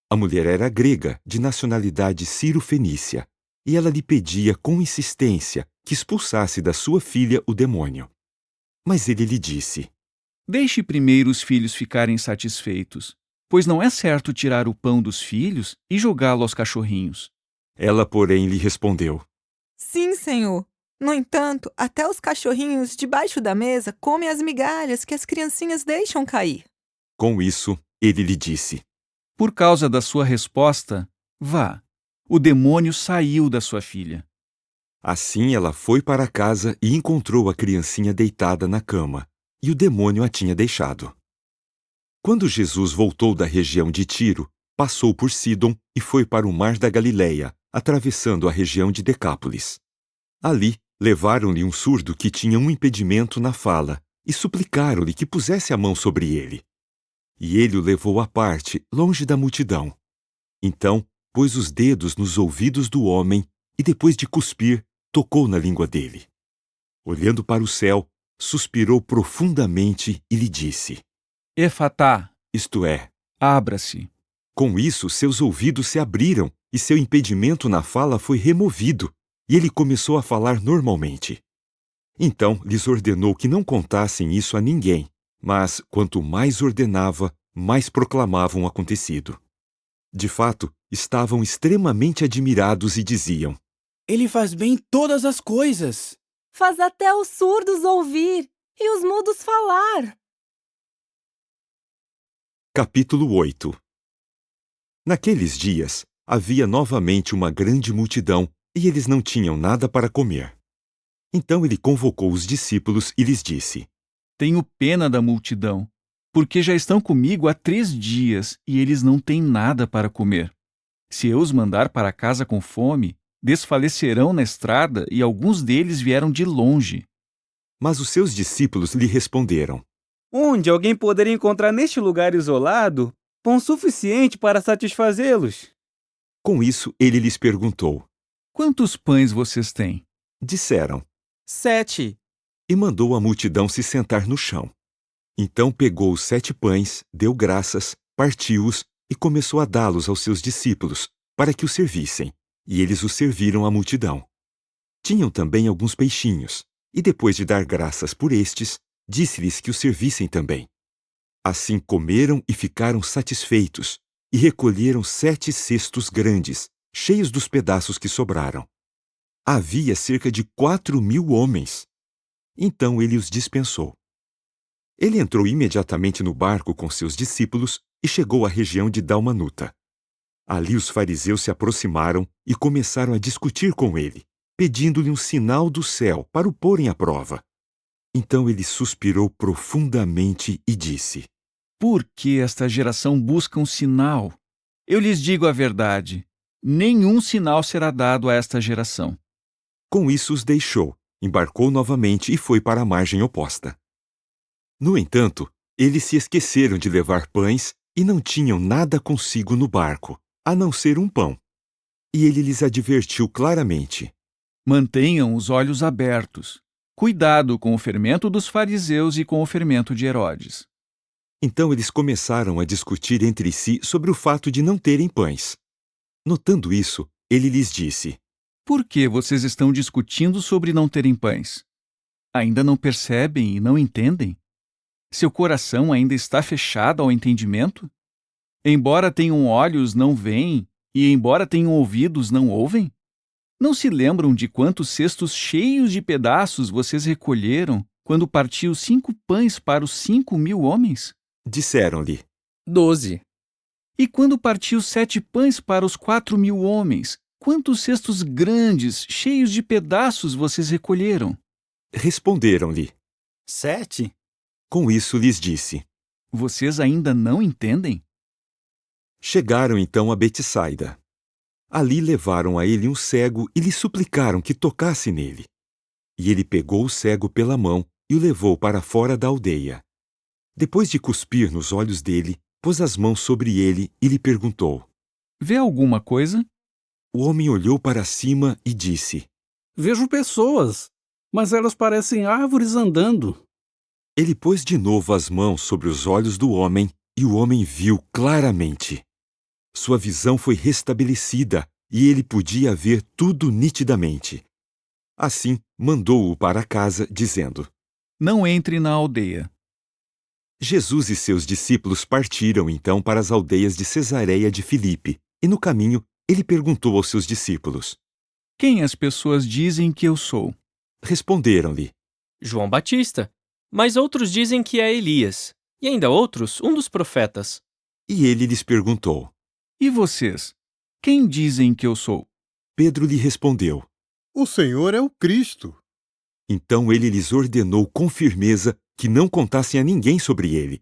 A mulher era grega, de nacionalidade sírio-fenícia, e ela lhe pedia com insistência que expulsasse da sua filha o demônio. Mas ele lhe disse: Deixe primeiro os filhos ficarem satisfeitos, pois não é certo tirar o pão dos filhos e jogá-lo aos cachorrinhos. Ela, porém, lhe respondeu: Sim, senhor. No entanto, até os cachorrinhos debaixo da mesa comem as migalhas que as criancinhas deixam cair. Com isso, ele lhe disse: Por causa da sua resposta, vá. O demônio saiu da sua filha. Assim ela foi para casa e encontrou a criancinha deitada na cama, e o demônio a tinha deixado. Quando Jesus voltou da região de Tiro, passou por Sidom e foi para o mar da Galileia, atravessando a região de Decápolis. Ali, levaram-lhe um surdo que tinha um impedimento na fala e suplicaram-lhe que pusesse a mão sobre ele. E ele o levou à parte, longe da multidão. Então, pôs os dedos nos ouvidos do homem e, depois de cuspir, tocou na língua dele. Olhando para o céu, suspirou profundamente e lhe disse: Efatá, isto é, abra-se. Com isso, seus ouvidos se abriram e seu impedimento na fala foi removido, e ele começou a falar normalmente. Então lhes ordenou que não contassem isso a ninguém, mas, quanto mais ordenava, mais proclamavam o acontecido. De fato, estavam extremamente admirados e diziam: Ele faz bem todas as coisas. Faz até os surdos ouvir e os mudos falar. Capítulo 8. Naqueles dias, havia novamente uma grande multidão e eles não tinham nada para comer. Então ele convocou os discípulos e lhes disse: Tenho pena da multidão, porque já estão comigo há 3 dias e eles não têm nada para comer. Se eu os mandar para casa com fome, desfalecerão na estrada e alguns deles vieram de longe. Mas os seus discípulos lhe responderam: Onde alguém poderia encontrar neste lugar isolado pão suficiente para satisfazê-los? Com isso, ele lhes perguntou: Quantos pães vocês têm? Disseram: 7. E mandou a multidão se sentar no chão. Então pegou os 7 pães, deu graças, partiu-os e começou a dá-los aos seus discípulos, para que os servissem, e eles os serviram à multidão. Tinham também alguns peixinhos, e depois de dar graças por estes, disse-lhes que os servissem também. Assim comeram e ficaram satisfeitos, e recolheram 7 cestos grandes, cheios dos pedaços que sobraram. Havia cerca de 4.000 homens. Então ele os dispensou. Ele entrou imediatamente no barco com seus discípulos e chegou à região de Dalmanuta. Ali os fariseus se aproximaram e começaram a discutir com ele, pedindo-lhe um sinal do céu para o porem à prova. Então ele suspirou profundamente e disse: Por que esta geração busca um sinal? Eu lhes digo a verdade: nenhum sinal será dado a esta geração. Com isso os deixou, embarcou novamente e foi para a margem oposta. No entanto, eles se esqueceram de levar pães e não tinham nada consigo no barco, a não ser um pão. E ele lhes advertiu claramente: Mantenham os olhos abertos. Cuidado com o fermento dos fariseus e com o fermento de Herodes. Então eles começaram a discutir entre si sobre o fato de não terem pães. Notando isso, ele lhes disse: Por que vocês estão discutindo sobre não terem pães? Ainda não percebem e não entendem? Seu coração ainda está fechado ao entendimento? Embora tenham olhos, não veem, e embora tenham ouvidos, não ouvem? Não se lembram de quantos cestos cheios de pedaços vocês recolheram quando partiu 5 pães para os 5.000 homens? Disseram-lhe: 12. E quando partiu 7 pães para os 4.000 homens, quantos cestos grandes, cheios de pedaços vocês recolheram? Responderam-lhe: 7. Com isso lhes disse: Vocês ainda não entendem? Chegaram então a Betsaida. Ali levaram a ele um cego e lhe suplicaram que tocasse nele. E ele pegou o cego pela mão e o levou para fora da aldeia. Depois de cuspir nos olhos dele, pôs as mãos sobre ele e lhe perguntou: Vê alguma coisa? O homem olhou para cima e disse: Vejo pessoas, mas elas parecem árvores andando. Ele pôs de novo as mãos sobre os olhos do homem e o homem viu claramente. Sua visão foi restabelecida e ele podia ver tudo nitidamente. Assim, mandou-o para casa, dizendo: Não entre na aldeia. Jesus e seus discípulos partiram então para as aldeias de Cesareia de Filipe, e no caminho ele perguntou aos seus discípulos: Quem as pessoas dizem que eu sou? Responderam-lhe: João Batista. Mas outros dizem que é Elias, e ainda outros, um dos profetas. E ele lhes perguntou: E vocês? Quem dizem que eu sou? Pedro lhe respondeu: O Senhor é o Cristo. Então ele lhes ordenou com firmeza que não contassem a ninguém sobre ele.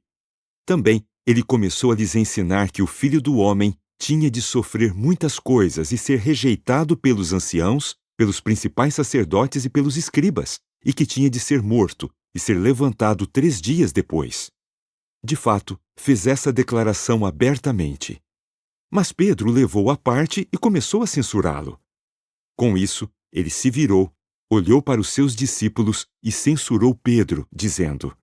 Também ele começou a lhes ensinar que o Filho do Homem tinha de sofrer muitas coisas e ser rejeitado pelos anciãos, pelos principais sacerdotes e pelos escribas, e que tinha de ser morto e ser levantado 3 dias depois. De fato, fez essa declaração abertamente. Mas Pedro o levou à parte e começou a censurá-lo. Com isso, ele se virou, olhou para os seus discípulos e censurou Pedro, dizendo: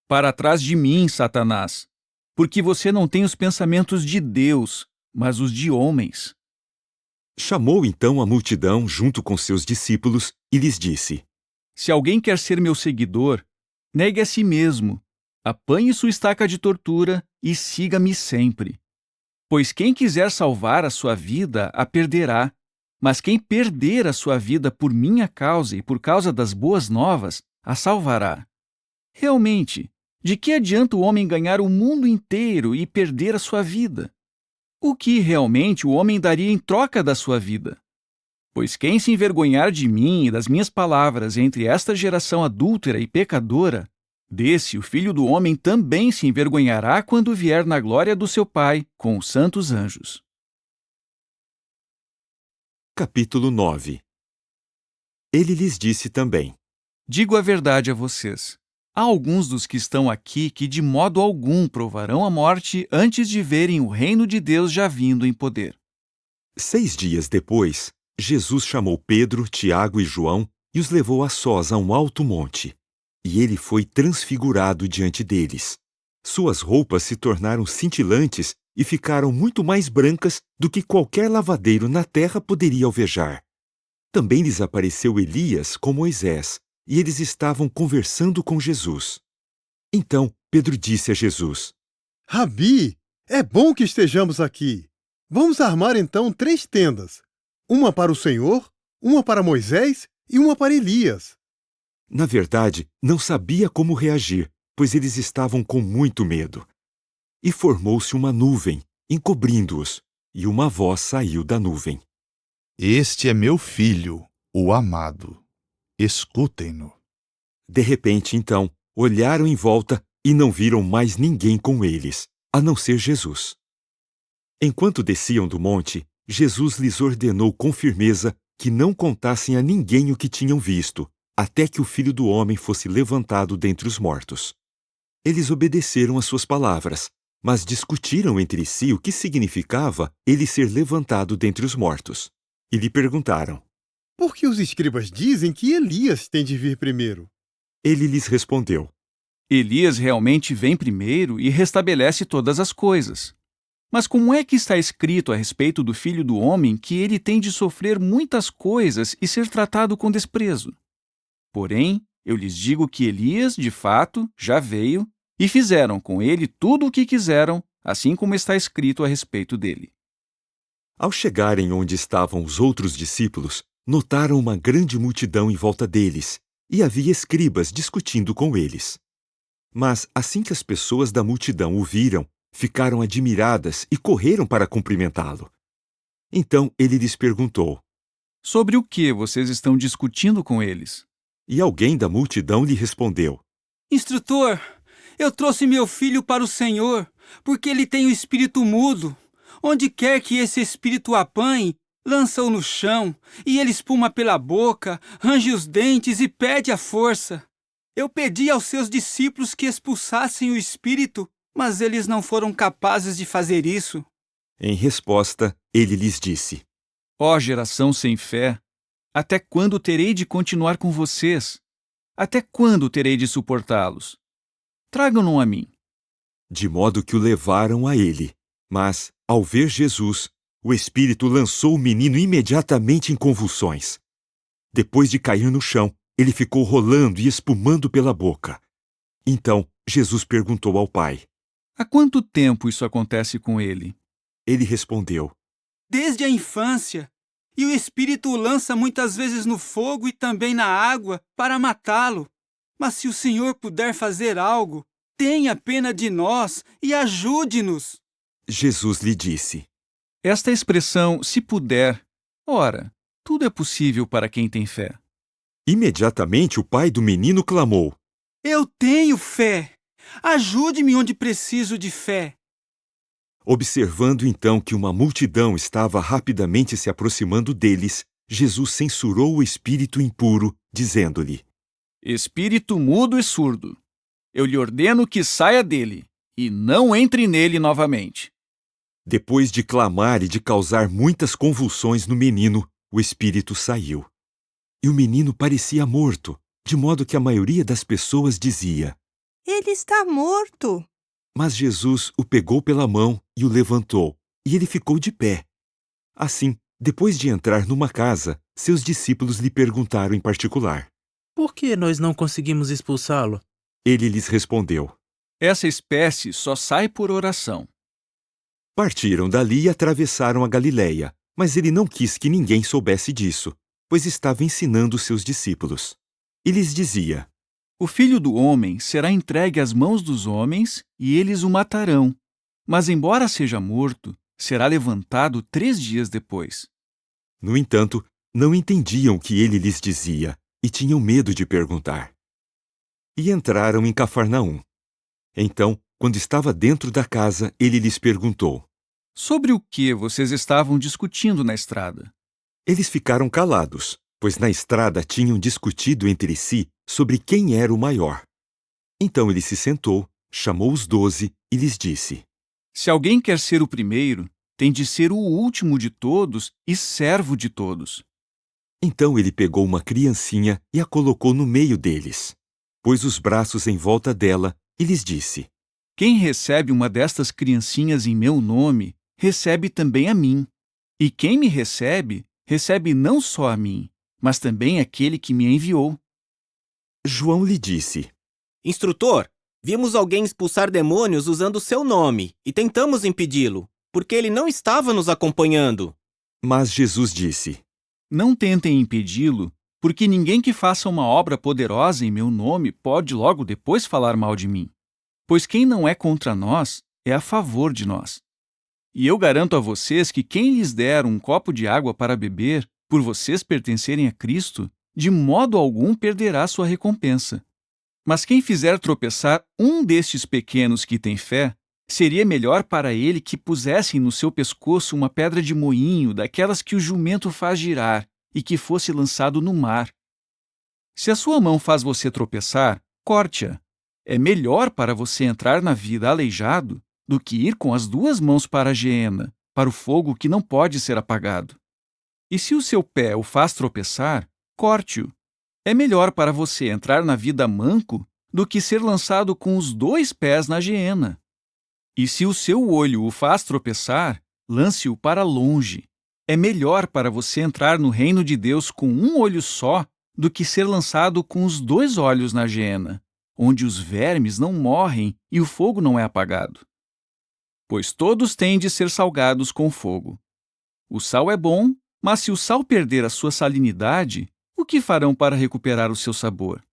Para trás de mim, Satanás, porque você não tem os pensamentos de Deus, mas os de homens. Chamou então a multidão junto com seus discípulos e lhes disse: Se alguém quer ser meu seguidor, negue a si mesmo, apanhe sua estaca de tortura e siga-me sempre. Pois quem quiser salvar a sua vida, a perderá. Mas quem perder a sua vida por minha causa e por causa das boas novas, a salvará. Realmente, de que adianta o homem ganhar o mundo inteiro e perder a sua vida? O que realmente o homem daria em troca da sua vida? Pois quem se envergonhar de mim e das minhas palavras entre esta geração adúltera e pecadora, desse o Filho do Homem também se envergonhará quando vier na glória do seu Pai com os santos anjos. Capítulo 9. Ele lhes disse também: Digo a verdade a vocês. Há alguns dos que estão aqui que de modo algum provarão a morte antes de verem o reino de Deus já vindo em poder. 6 dias depois, Jesus chamou Pedro, Tiago e João e os levou a sós a um alto monte. E ele foi transfigurado diante deles. Suas roupas se tornaram cintilantes e ficaram muito mais brancas do que qualquer lavadeiro na terra poderia alvejar. Também lhes apareceu Elias com Moisés, e eles estavam conversando com Jesus. Então Pedro disse a Jesus: Rabi, é bom que estejamos aqui. Vamos armar então 3 tendas. Uma para o Senhor, uma para Moisés e uma para Elias. Na verdade, não sabia como reagir, pois eles estavam com muito medo. E formou-se uma nuvem, encobrindo-os, e uma voz saiu da nuvem: Este é meu filho, o amado. Escutem-no. De repente, então, olharam em volta e não viram mais ninguém com eles, a não ser Jesus. Enquanto desciam do monte, Jesus lhes ordenou com firmeza que não contassem a ninguém o que tinham visto, até que o Filho do Homem fosse levantado dentre os mortos. Eles obedeceram às suas palavras, mas discutiram entre si o que significava ele ser levantado dentre os mortos. E lhe perguntaram: Por que os escribas dizem que Elias tem de vir primeiro? Ele lhes respondeu: Elias realmente vem primeiro e restabelece todas as coisas. Mas como é que está escrito a respeito do Filho do Homem que ele tem de sofrer muitas coisas e ser tratado com desprezo? Porém, eu lhes digo que Elias, de fato, já veio e fizeram com ele tudo o que quiseram, assim como está escrito a respeito dele. Ao chegarem onde estavam os outros discípulos, notaram uma grande multidão em volta deles, e havia escribas discutindo com eles. Mas assim que as pessoas da multidão o viram, ficaram admiradas e correram para cumprimentá-lo. Então ele lhes perguntou: Sobre o que vocês estão discutindo com eles? E alguém da multidão lhe respondeu: Instrutor, eu trouxe meu filho para o Senhor, porque ele tem o espírito mudo. Onde quer que esse espírito o apanhe, lança-o no chão, e ele espuma pela boca, range os dentes e perde a força. Eu pedi aos seus discípulos que expulsassem o espírito, mas eles não foram capazes de fazer isso. Em resposta, ele lhes disse: Ó geração sem fé, até quando terei de continuar com vocês? Até quando terei de suportá-los? Tragam-no a mim. De modo que o levaram a ele. Mas, ao ver Jesus, o espírito lançou o menino imediatamente em convulsões. Depois de cair no chão, ele ficou rolando e espumando pela boca. Então, Jesus perguntou ao pai: Há quanto tempo isso acontece com ele? Ele respondeu: Desde a infância. E o espírito o lança muitas vezes no fogo e também na água para matá-lo. Mas se o Senhor puder fazer algo, tenha pena de nós e ajude-nos. Jesus lhe disse: Esta expressão, se puder, ora, tudo é possível para quem tem fé. Imediatamente o pai do menino clamou: Eu tenho fé! Ajude-me onde preciso de fé. Observando então que uma multidão estava rapidamente se aproximando deles, Jesus censurou o espírito impuro, dizendo-lhe: Espírito mudo e surdo, eu lhe ordeno que saia dele, e não entre nele novamente. Depois de clamar e de causar muitas convulsões no menino, o espírito saiu. E o menino parecia morto, de modo que a maioria das pessoas dizia: Ele está morto. Mas Jesus o pegou pela mão e o levantou, e ele ficou de pé. Assim, depois de entrar numa casa, seus discípulos lhe perguntaram em particular: Por que nós não conseguimos expulsá-lo? Ele lhes respondeu. Essa espécie só sai por oração. Partiram dali e atravessaram a Galiléia, mas ele não quis que ninguém soubesse disso, pois estava ensinando seus discípulos. E lhes dizia: O Filho do Homem será entregue às mãos dos homens e eles o matarão. Mas, embora seja morto, será levantado 3 dias depois. No entanto, não entendiam o que ele lhes dizia e tinham medo de perguntar. E entraram em Cafarnaum. Então, quando estava dentro da casa, ele lhes perguntou: Sobre o que vocês estavam discutindo na estrada? Eles ficaram calados, pois na estrada tinham discutido entre si sobre quem era o maior. Então ele se sentou, chamou os 12 e lhes disse: Se alguém quer ser o primeiro, tem de ser o último de todos e servo de todos. Então ele pegou uma criancinha e a colocou no meio deles, pôs os braços em volta dela e lhes disse: Quem recebe uma destas criancinhas em meu nome, recebe também a mim. E quem me recebe, recebe não só a mim, mas também aquele que me enviou. João lhe disse: Instrutor, vimos alguém expulsar demônios usando seu nome e tentamos impedi-lo, porque ele não estava nos acompanhando. Mas Jesus disse: Não tentem impedi-lo, porque ninguém que faça uma obra poderosa em meu nome pode logo depois falar mal de mim. Pois quem não é contra nós é a favor de nós. E eu garanto a vocês que quem lhes der um copo de água para beber, por vocês pertencerem a Cristo, de modo algum perderá sua recompensa. Mas quem fizer tropeçar um destes pequenos que tem fé, seria melhor para ele que pusessem no seu pescoço uma pedra de moinho, daquelas que o jumento faz girar, e que fosse lançado no mar. Se a sua mão faz você tropeçar, corte-a. É melhor para você entrar na vida aleijado do que ir com as 2 mãos para a geena, para o fogo que não pode ser apagado. E se o seu pé o faz tropeçar, corte-o. É melhor para você entrar na vida manco do que ser lançado com os 2 pés na geena. E se o seu olho o faz tropeçar, lance-o para longe. É melhor para você entrar no reino de Deus com um olho só do que ser lançado com os 2 olhos na geena, onde os vermes não morrem e o fogo não é apagado. Pois todos têm de ser salgados com fogo. O sal é bom, mas se o sal perder a sua salinidade, o que farão para recuperar o seu sabor?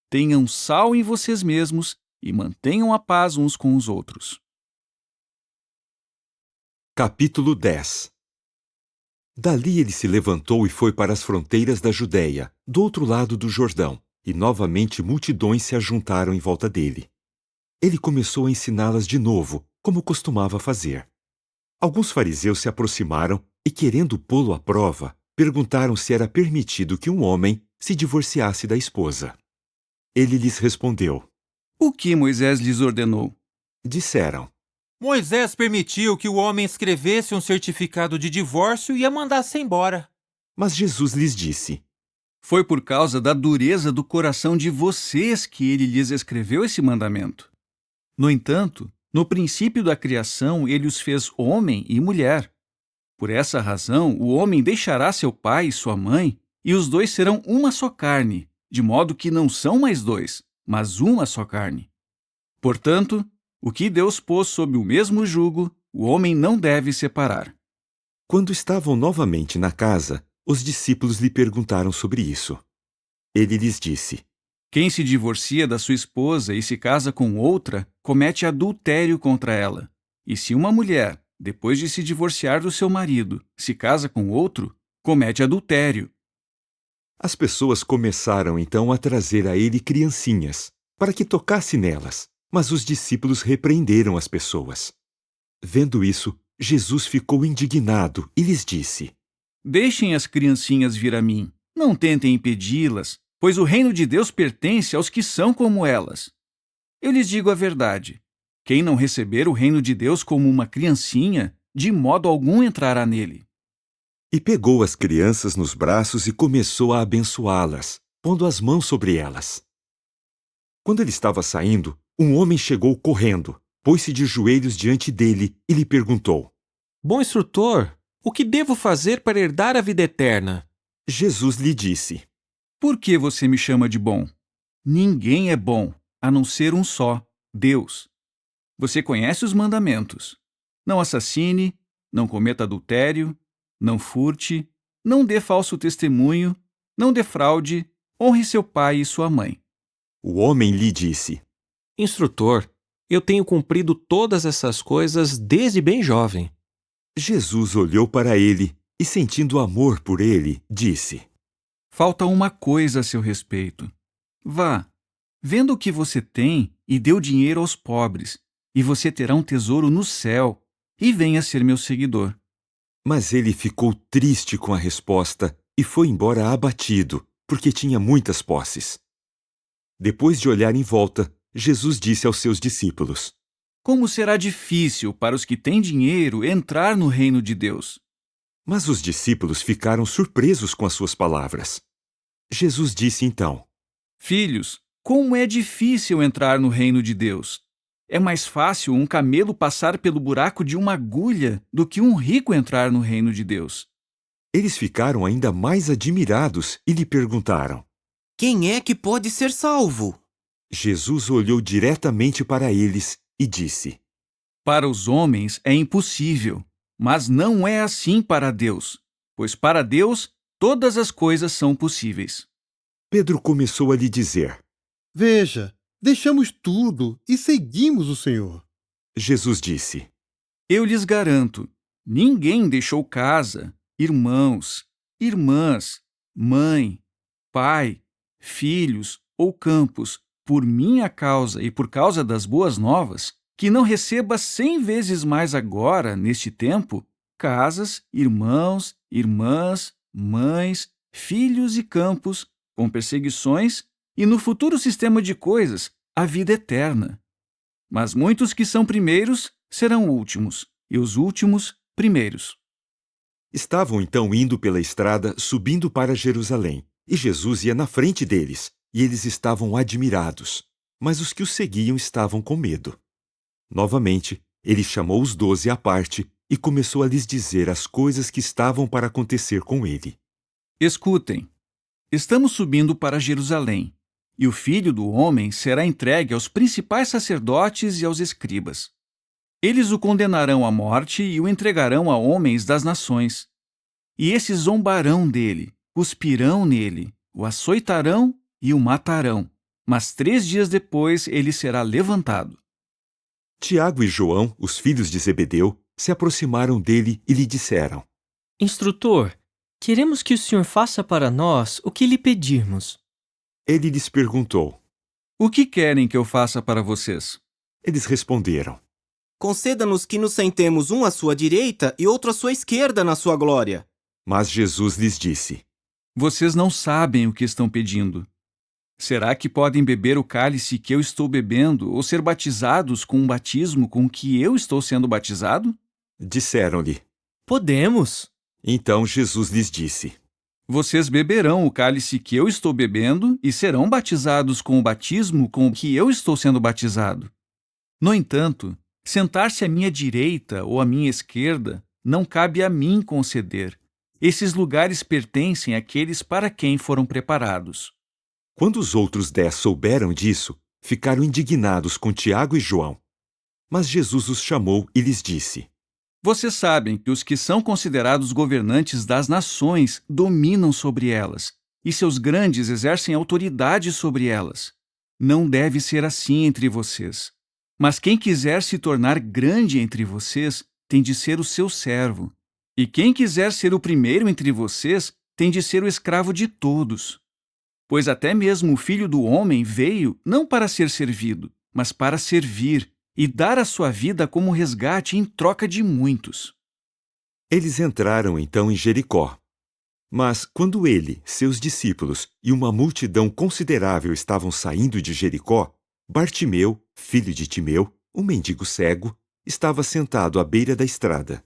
Tenham sal em vocês mesmos e mantenham a paz uns com os outros. Capítulo 10. Dali ele se levantou e foi para as fronteiras da Judéia, do outro lado do Jordão, e novamente multidões se ajuntaram em volta dele. Ele começou a ensiná-las de novo, como costumava fazer. Alguns fariseus se aproximaram e, querendo pô-lo à prova, perguntaram se era permitido que um homem se divorciasse da esposa. Ele lhes respondeu: O que Moisés lhes ordenou? Disseram: Moisés permitiu que o homem escrevesse um certificado de divórcio e a mandasse embora. Mas Jesus lhes disse: Foi por causa da dureza do coração de vocês que ele lhes escreveu esse mandamento. No entanto, no princípio da criação ele os fez homem e mulher. Por essa razão, o homem deixará seu pai e sua mãe, e os 2 serão uma só carne, de modo que não são mais 2, mas uma só carne. Portanto, o que Deus pôs sob o mesmo jugo, o homem não deve separar. Quando estavam novamente na casa, os discípulos lhe perguntaram sobre isso. Ele lhes disse: Quem se divorcia da sua esposa e se casa com outra, comete adultério contra ela. E se uma mulher, depois de se divorciar do seu marido, se casa com outro, comete adultério. As pessoas começaram então a trazer a ele criancinhas, para que tocasse nelas, mas os discípulos repreenderam as pessoas. Vendo isso, Jesus ficou indignado e lhes disse: Deixem as criancinhas vir a mim, não tentem impedi-las, pois o reino de Deus pertence aos que são como elas. Eu lhes digo a verdade: quem não receber o reino de Deus como uma criancinha, de modo algum entrará nele. E pegou as crianças nos braços e começou a abençoá-las, pondo as mãos sobre elas. Quando ele estava saindo, um homem chegou correndo, pôs-se de joelhos diante dele e lhe perguntou: Bom instrutor, o que devo fazer para herdar a vida eterna? Jesus lhe disse: Por que você me chama de bom? Ninguém é bom, a não ser um só, Deus. Você conhece os mandamentos. Não assassine, não cometa adultério, não furte, não dê falso testemunho, não defraude, honre seu pai e sua mãe. O homem lhe disse: Instrutor, eu tenho cumprido todas essas coisas desde bem jovem. Jesus olhou para ele e, sentindo amor por ele, disse: Falta uma coisa a seu respeito. Vá, venda o que você tem e dê o dinheiro aos pobres, e você terá um tesouro no céu, e venha ser meu seguidor. Mas ele ficou triste com a resposta e foi embora abatido, porque tinha muitas posses. Depois de olhar em volta, Jesus disse aos seus discípulos: Como será difícil para os que têm dinheiro entrar no reino de Deus. Mas os discípulos ficaram surpresos com as suas palavras. Jesus disse então: Filhos, como é difícil entrar no reino de Deus. É mais fácil um camelo passar pelo buraco de uma agulha do que um rico entrar no reino de Deus. Eles ficaram ainda mais admirados e lhe perguntaram: Quem é que pode ser salvo? Jesus olhou diretamente para eles e disse: Para os homens é impossível, mas não é assim para Deus, pois para Deus todas as coisas são possíveis. Pedro começou a lhe dizer: Veja, deixamos tudo e seguimos o Senhor. Jesus disse: Eu lhes garanto, ninguém deixou casa, irmãos, irmãs, mãe, pai, filhos ou campos, por minha causa e por causa das boas novas, que não receba 100 vezes mais agora, neste tempo, casas, irmãos, irmãs, mães, filhos e campos, com perseguições, e no futuro sistema de coisas, a vida eterna. Mas muitos que são primeiros serão últimos, e os últimos primeiros. Estavam então indo pela estrada, subindo para Jerusalém, e Jesus ia na frente deles, e eles estavam admirados, mas os que o seguiam estavam com medo. Novamente, ele chamou os 12 à parte e começou a lhes dizer as coisas que estavam para acontecer com ele. Escutem, estamos subindo para Jerusalém, e o Filho do Homem será entregue aos principais sacerdotes e aos escribas. Eles o condenarão à morte e o entregarão a homens das nações. E esses zombarão dele, cuspirão nele, o açoitarão e o matarão, mas 3 dias depois ele será levantado. Tiago e João, os filhos de Zebedeu, se aproximaram dele e lhe disseram: Instrutor, queremos que o senhor faça para nós o que lhe pedirmos. Ele lhes perguntou: O que querem que eu faça para vocês? Eles responderam: Conceda-nos que nos sentemos um à sua direita e outro à sua esquerda na sua glória. Mas Jesus lhes disse: Vocês não sabem o que estão pedindo. Será que podem beber o cálice que eu estou bebendo ou ser batizados com um batismo com que eu estou sendo batizado? Disseram-lhe: Podemos. Então Jesus lhes disse: Vocês beberão o cálice que eu estou bebendo e serão batizados com o batismo com que eu estou sendo batizado. No entanto, sentar-se à minha direita ou à minha esquerda não cabe a mim conceder. Esses lugares pertencem àqueles para quem foram preparados. Quando os outros 10 souberam disso, ficaram indignados com Tiago e João. Mas Jesus os chamou e lhes disse: Vocês sabem que os que são considerados governantes das nações dominam sobre elas, e seus grandes exercem autoridade sobre elas. Não deve ser assim entre vocês. Mas quem quiser se tornar grande entre vocês tem de ser o seu servo. E quem quiser ser o primeiro entre vocês tem de ser o escravo de todos. Pois até mesmo o Filho do Homem veio não para ser servido, mas para servir e dar a sua vida como resgate em troca de muitos. Eles entraram então em Jericó. Mas quando ele, seus discípulos e uma multidão considerável estavam saindo de Jericó, Bartimeu, filho de Timeu, um mendigo cego, estava sentado à beira da estrada.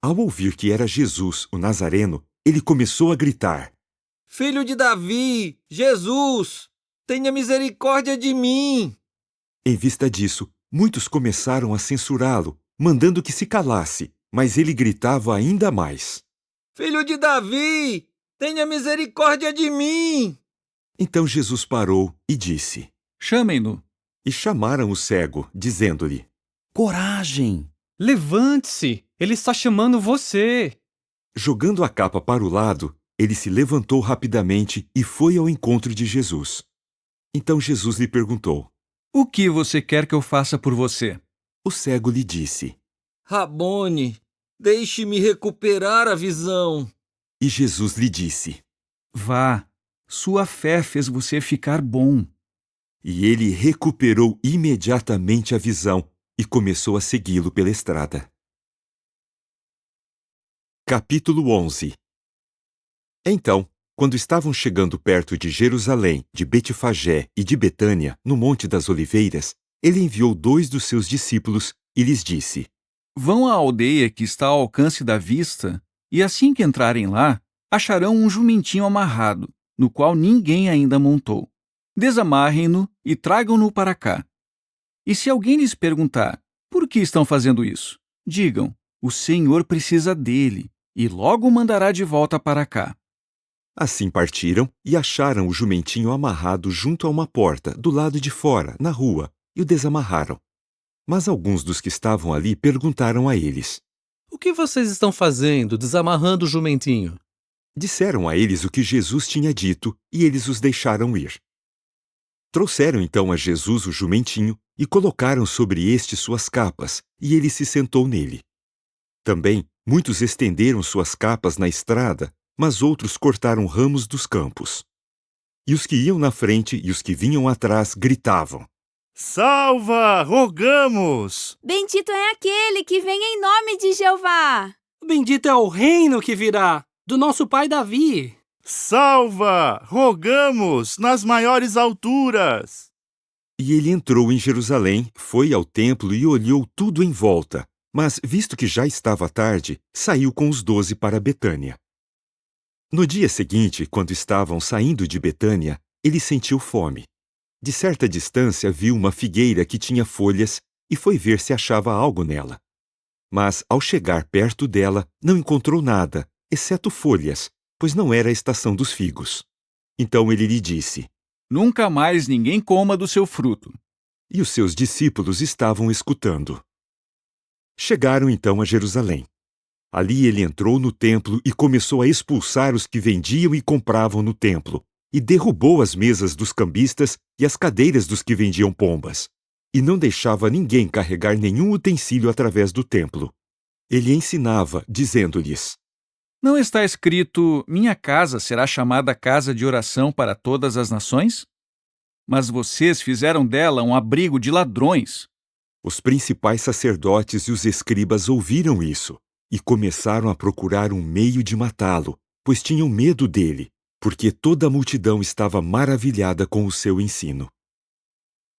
Ao ouvir que era Jesus, o Nazareno, ele começou a gritar: Filho de Davi, Jesus, tenha misericórdia de mim! Em vista disso, muitos começaram a censurá-lo, mandando que se calasse, mas ele gritava ainda mais: Filho de Davi, tenha misericórdia de mim! Então Jesus parou e disse: Chamem-no. E chamaram o cego, dizendo-lhe: Coragem! Levante-se! Ele está chamando você! Jogando a capa para o lado, ele se levantou rapidamente e foi ao encontro de Jesus. Então Jesus lhe perguntou: O que você quer que eu faça por você? O cego lhe disse: Rabone, deixe-me recuperar a visão. E Jesus lhe disse: Vá, sua fé fez você ficar bom. E ele recuperou imediatamente a visão e começou a segui-lo pela estrada. Capítulo 11. Então, quando estavam chegando perto de Jerusalém, de Betfagé e de Betânia, no Monte das Oliveiras, ele enviou 2 dos seus discípulos e lhes disse: Vão à aldeia que está ao alcance da vista, e assim que entrarem lá, acharão um jumentinho amarrado, no qual ninguém ainda montou. Desamarrem-no e tragam-no para cá. E se alguém lhes perguntar, por que estão fazendo isso? Digam, o Senhor precisa dele, e logo o mandará de volta para cá. Assim partiram e acharam o jumentinho amarrado junto a uma porta, do lado de fora, na rua, e o desamarraram. Mas alguns dos que estavam ali perguntaram a eles: O que vocês estão fazendo, desamarrando o jumentinho? Disseram a eles o que Jesus tinha dito, e eles os deixaram ir. Trouxeram então a Jesus o jumentinho e colocaram sobre este suas capas, e ele se sentou nele. Também muitos estenderam suas capas na estrada, mas outros cortaram ramos dos campos. E os que iam na frente e os que vinham atrás gritavam: Salva, rogamos! Bendito é aquele que vem em nome de Jeová! Bendito é o reino que virá, do nosso pai Davi! Salva, rogamos, nas maiores alturas! E ele entrou em Jerusalém, foi ao templo e olhou tudo em volta, mas, visto que já estava tarde, saiu com os 12 para Betânia. No dia seguinte, quando estavam saindo de Betânia, ele sentiu fome. De certa distância viu uma figueira que tinha folhas e foi ver se achava algo nela. Mas, ao chegar perto dela, não encontrou nada, exceto folhas, pois não era a estação dos figos. Então ele lhe disse: Nunca mais ninguém coma do seu fruto. E os seus discípulos estavam escutando. Chegaram então a Jerusalém. Ali ele entrou no templo e começou a expulsar os que vendiam e compravam no templo, e derrubou as mesas dos cambistas e as cadeiras dos que vendiam pombas, e não deixava ninguém carregar nenhum utensílio através do templo. Ele ensinava, dizendo-lhes: Não está escrito, minha casa será chamada casa de oração para todas as nações? Mas vocês fizeram dela um abrigo de ladrões. Os principais sacerdotes e os escribas ouviram isso, e começaram a procurar um meio de matá-lo, pois tinham medo dele, porque toda a multidão estava maravilhada com o seu ensino.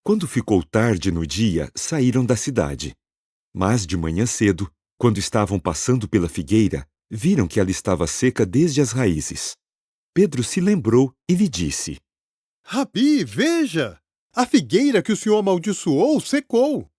Quando ficou tarde no dia, saíram da cidade. Mas de manhã cedo, quando estavam passando pela figueira, viram que ela estava seca desde as raízes. Pedro se lembrou e lhe disse: Rabi, veja! A figueira que o senhor amaldiçoou secou.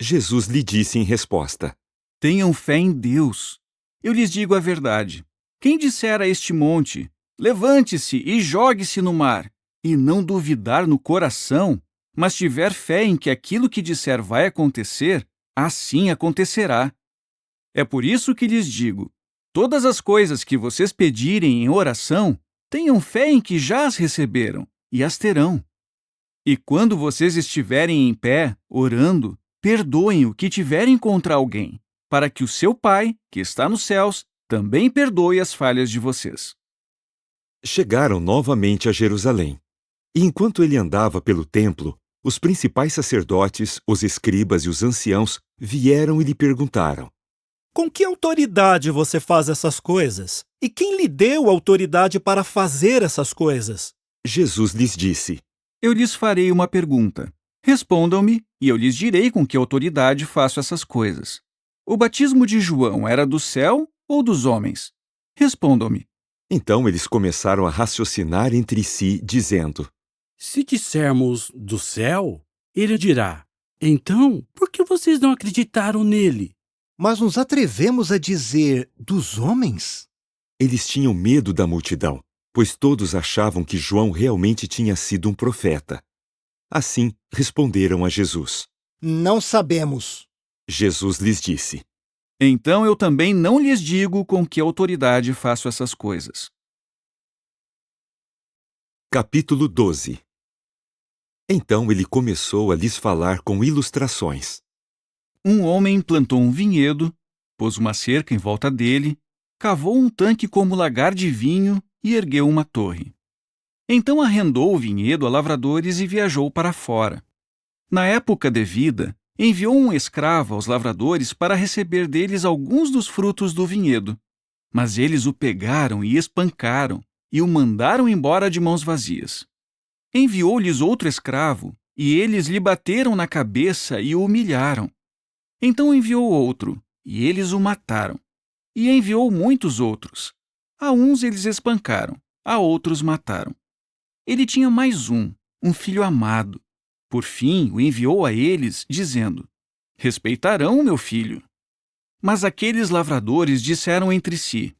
Jesus lhe disse em resposta: Tenham fé em Deus. Eu lhes digo a verdade. Quem disser a este monte, levante-se e jogue-se no mar, e não duvidar no coração, mas tiver fé em que aquilo que disser vai acontecer, assim acontecerá. É por isso que lhes digo, todas as coisas que vocês pedirem em oração, tenham fé em que já as receberam, e as terão. E quando vocês estiverem em pé, orando, perdoem o que tiverem contra alguém, para que o seu Pai, que está nos céus, também perdoe as falhas de vocês. Chegaram novamente a Jerusalém. E enquanto ele andava pelo templo, os principais sacerdotes, os escribas e os anciãos vieram e lhe perguntaram: Com que autoridade você faz essas coisas? E quem lhe deu autoridade para fazer essas coisas? Jesus lhes disse: Eu lhes farei uma pergunta. Respondam-me, e eu lhes direi com que autoridade faço essas coisas. O batismo de João era do céu ou dos homens? Respondam-me. Então eles começaram a raciocinar entre si, dizendo: Se dissermos do céu, ele dirá: Então, por que vocês não acreditaram nele? Mas nos atrevemos a dizer dos homens? Eles tinham medo da multidão, pois todos achavam que João realmente tinha sido um profeta. Assim, responderam a Jesus. Não sabemos. Jesus lhes disse. Então eu também não lhes digo com que autoridade faço essas coisas. Capítulo 12. Então ele começou a lhes falar com ilustrações. Um homem plantou um vinhedo, pôs uma cerca em volta dele, cavou um tanque como lagar de vinho e ergueu uma torre. Então arrendou o vinhedo a lavradores e viajou para fora. Na época devida, enviou um escravo aos lavradores para receber deles alguns dos frutos do vinhedo. Mas eles o pegaram e espancaram e o mandaram embora de mãos vazias. Enviou-lhes outro escravo e eles lhe bateram na cabeça e o humilharam. Então enviou outro e eles o mataram. E enviou muitos outros. A uns eles espancaram, a outros mataram. Ele tinha mais um filho amado. Por fim, o enviou a eles, dizendo: Respeitarão meu filho. Mas aqueles lavradores disseram entre si: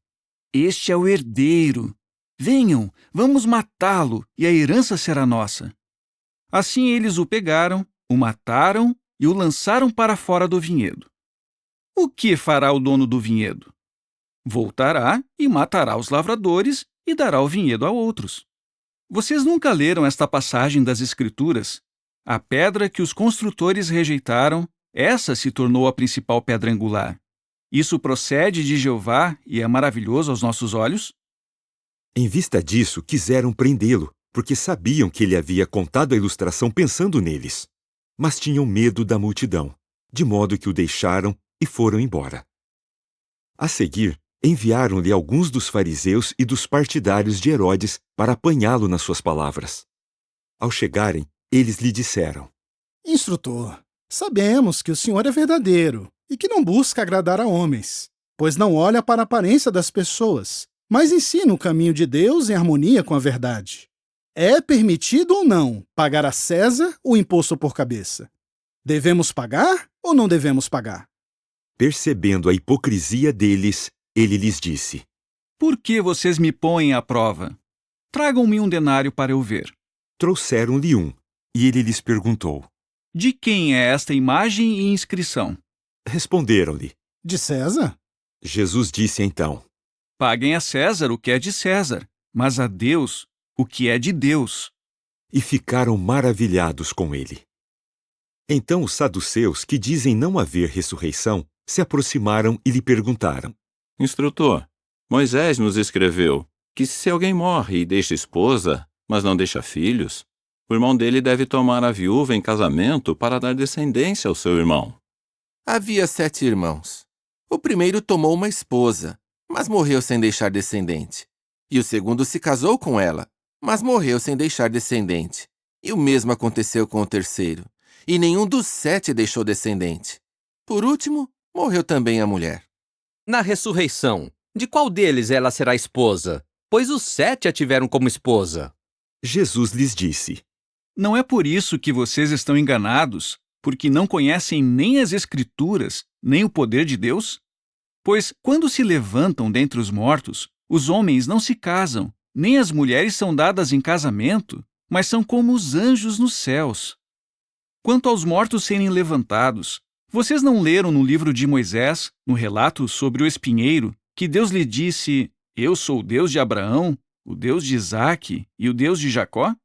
Este é o herdeiro. Venham, vamos matá-lo, e a herança será nossa. Assim eles o pegaram, o mataram e o lançaram para fora do vinhedo. O que fará o dono do vinhedo? Voltará e matará os lavradores e dará o vinhedo a outros. Vocês nunca leram esta passagem das Escrituras? A pedra que os construtores rejeitaram, essa se tornou a principal pedra angular. Isso procede de Jeová e é maravilhoso aos nossos olhos? Em vista disso, quiseram prendê-lo, porque sabiam que ele havia contado a ilustração pensando neles. Mas tinham medo da multidão, de modo que o deixaram e foram embora. A seguir, enviaram-lhe alguns dos fariseus e dos partidários de Herodes para apanhá-lo nas suas palavras. Ao chegarem, eles lhe disseram: Instrutor, sabemos que o senhor é verdadeiro e que não busca agradar a homens, pois não olha para a aparência das pessoas, mas ensina o caminho de Deus em harmonia com a verdade. É permitido ou não pagar a César o imposto por cabeça? Devemos pagar ou não devemos pagar? Percebendo a hipocrisia deles, ele lhes disse: Por que vocês me põem à prova? Tragam-me um denário para eu ver. Trouxeram-lhe um, e ele lhes perguntou: De quem é esta imagem e inscrição? Responderam-lhe: De César. Jesus disse então: Paguem a César o que é de César, mas a Deus o que é de Deus. E ficaram maravilhados com ele. Então os saduceus, que dizem não haver ressurreição, se aproximaram e lhe perguntaram: Instrutor, Moisés nos escreveu que se alguém morre e deixa esposa, mas não deixa filhos, o irmão dele deve tomar a viúva em casamento para dar descendência ao seu irmão. Havia 7 irmãos. O primeiro tomou uma esposa, mas morreu sem deixar descendente. E o segundo se casou com ela, mas morreu sem deixar descendente. E o mesmo aconteceu com o terceiro. E nenhum dos 7 deixou descendente. Por último, morreu também a mulher. Na ressurreição, de qual deles ela será esposa? Pois os 7 a tiveram como esposa. Jesus lhes disse: Não é por isso que vocês estão enganados, porque não conhecem nem as Escrituras, nem o poder de Deus? Pois, quando se levantam dentre os mortos, os homens não se casam, nem as mulheres são dadas em casamento, mas são como os anjos nos céus. Quanto aos mortos serem levantados, vocês não leram no livro de Moisés, no relato sobre o espinheiro, que Deus lhe disse: Eu sou o Deus de Abraão, o Deus de Isaque e o Deus de Jacó?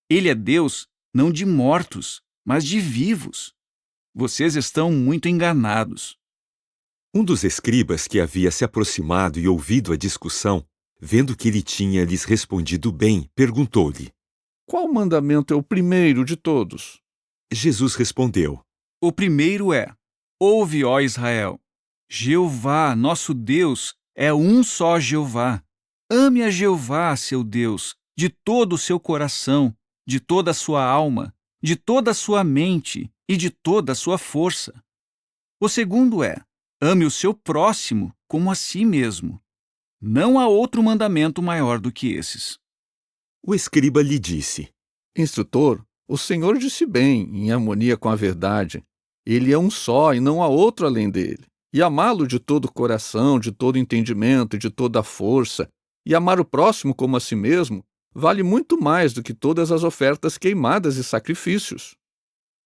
Ele é Deus, não de mortos, mas de vivos. Vocês estão muito enganados. Um dos escribas que havia se aproximado e ouvido a discussão, vendo que ele tinha lhes respondido bem, perguntou-lhe: Qual mandamento é o primeiro de todos? Jesus respondeu: O primeiro é: Ouve, ó Israel, Jeová, nosso Deus, é um só Jeová. Ame a Jeová, seu Deus, de todo o seu coração, de toda a sua alma, de toda a sua mente e de toda a sua força. O segundo é: ame o seu próximo como a si mesmo. Não há outro mandamento maior do que esses. O escriba lhe disse: Instrutor, o Senhor disse bem, em harmonia com a verdade. Ele é um só e não há outro além dele. E amá-lo de todo o coração, de todo o entendimento, de toda a força, E amar o próximo como a si mesmo vale muito mais do que todas as ofertas queimadas e sacrifícios.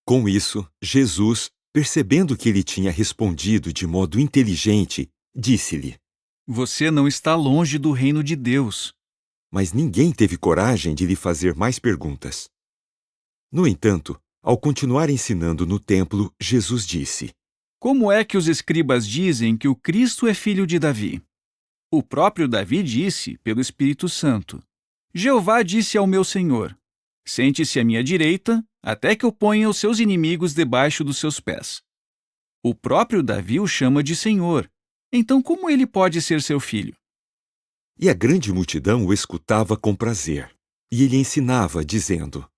Com isso, Jesus, percebendo que ele tinha respondido de modo inteligente, disse-lhe: Você não está longe do reino de Deus. Mas ninguém teve coragem de lhe fazer mais perguntas. No entanto, ao continuar ensinando no templo, Jesus disse: Como é que os escribas dizem que o Cristo é filho de Davi? O próprio Davi disse, pelo Espírito Santo: Jeová disse ao meu Senhor: Sente-se à minha direita, até que eu ponha os seus inimigos debaixo dos seus pés. O próprio Davi o chama de Senhor. Então como ele pode ser seu filho? E a grande multidão o escutava com prazer. E ele ensinava, dizendo: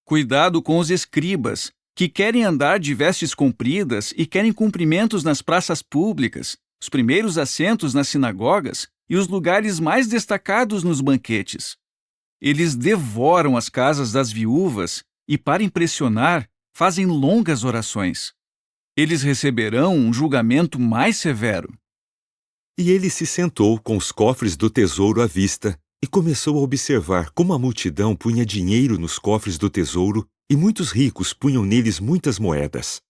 Cuidado com os escribas, que querem andar de vestes compridas e querem cumprimentos nas praças públicas, os primeiros assentos nas sinagogas e os lugares mais destacados nos banquetes. Eles devoram as casas das viúvas e, para impressionar, fazem longas orações. Eles receberão um julgamento mais severo. E ele se sentou com os cofres do tesouro à vista e começou a observar como a multidão punha dinheiro nos cofres do tesouro e muitos ricos punham neles muitas moedas.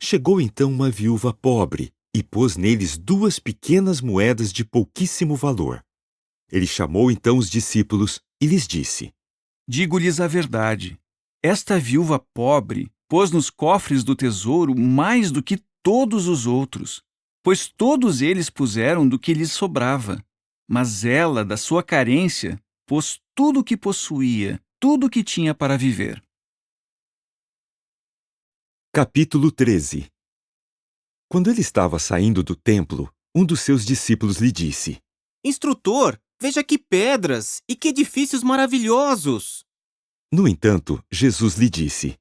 Chegou então uma viúva pobre e pôs neles 2 pequenas moedas de pouquíssimo valor. Ele chamou então os discípulos e lhes disse: Digo-lhes a verdade. Esta viúva pobre pôs nos cofres do tesouro mais do que todos os outros, pois todos eles puseram do que lhes sobrava. Mas ela, da sua carência, pôs tudo o que possuía, tudo o que tinha para viver. Capítulo 13. Quando ele estava saindo do templo, um dos seus discípulos lhe disse: Instrutor, veja que pedras e que edifícios maravilhosos! No entanto, Jesus lhe disse: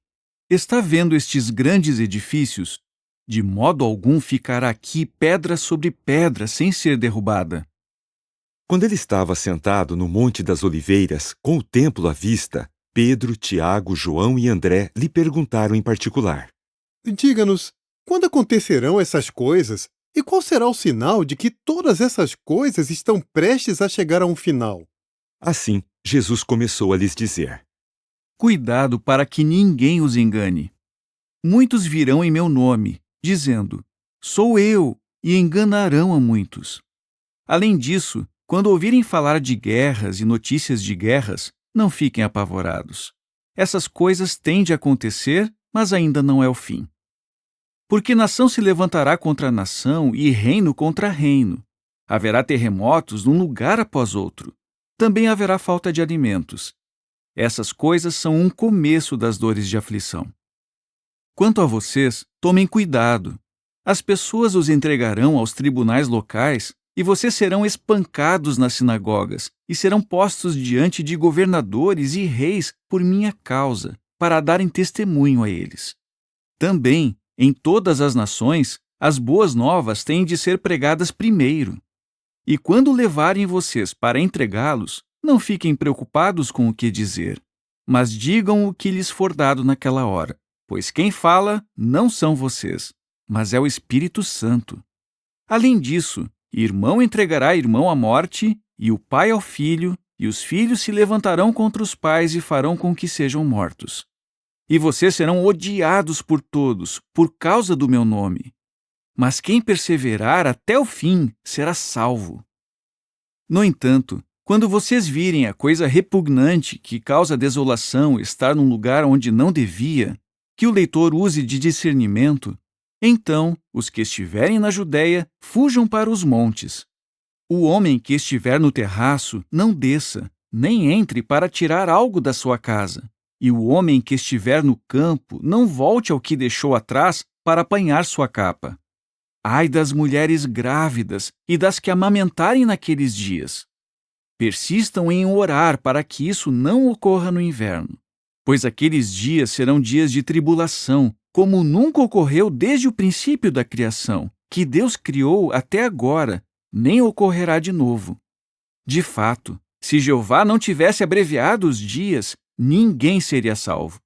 Está vendo estes grandes edifícios? De modo algum ficará aqui pedra sobre pedra sem ser derrubada. Quando ele estava sentado no Monte das Oliveiras, com o templo à vista, Pedro, Tiago, João e André lhe perguntaram em particular: Diga-nos, quando acontecerão essas coisas e qual será o sinal de que todas essas coisas estão prestes a chegar a um final? Assim, Jesus começou a lhes dizer: Cuidado para que ninguém os engane. Muitos virão em meu nome, dizendo: Sou eu, e enganarão a muitos. Além disso, quando ouvirem falar de guerras e notícias de guerras, não fiquem apavorados. Essas coisas têm de acontecer, mas ainda não é o fim. Porque nação se levantará contra nação e reino contra reino. Haverá terremotos num lugar após outro. Também haverá falta de alimentos. Essas coisas são um começo das dores de aflição. Quanto a vocês, tomem cuidado. As pessoas os entregarão aos tribunais locais e vocês serão espancados nas sinagogas e serão postos diante de governadores e reis por minha causa, para darem testemunho a eles. Também, em todas as nações, as boas novas têm de ser pregadas primeiro. E quando levarem vocês para entregá-los, não fiquem preocupados com o que dizer, mas digam o que lhes for dado naquela hora, pois quem fala não são vocês, mas é o Espírito Santo. Além disso, irmão entregará irmão à morte, e o pai ao filho, e os filhos se levantarão contra os pais e farão com que sejam mortos. E vocês serão odiados por todos, por causa do meu nome. Mas quem perseverar até o fim será salvo. No entanto, quando vocês virem a coisa repugnante que causa desolação estar num lugar onde não devia, que o leitor use de discernimento, então os que estiverem na Judéia fujam para os montes. O homem que estiver no terraço não desça, nem entre para tirar algo da sua casa. E o homem que estiver no campo não volte ao que deixou atrás para apanhar sua capa. Ai das mulheres grávidas e das que amamentarem naqueles dias. Persistam em orar para que isso não ocorra no inverno, pois aqueles dias serão dias de tribulação, como nunca ocorreu desde o princípio da criação, que Deus criou até agora, nem ocorrerá de novo. De fato, se Jeová não tivesse abreviado os dias, ninguém seria salvo.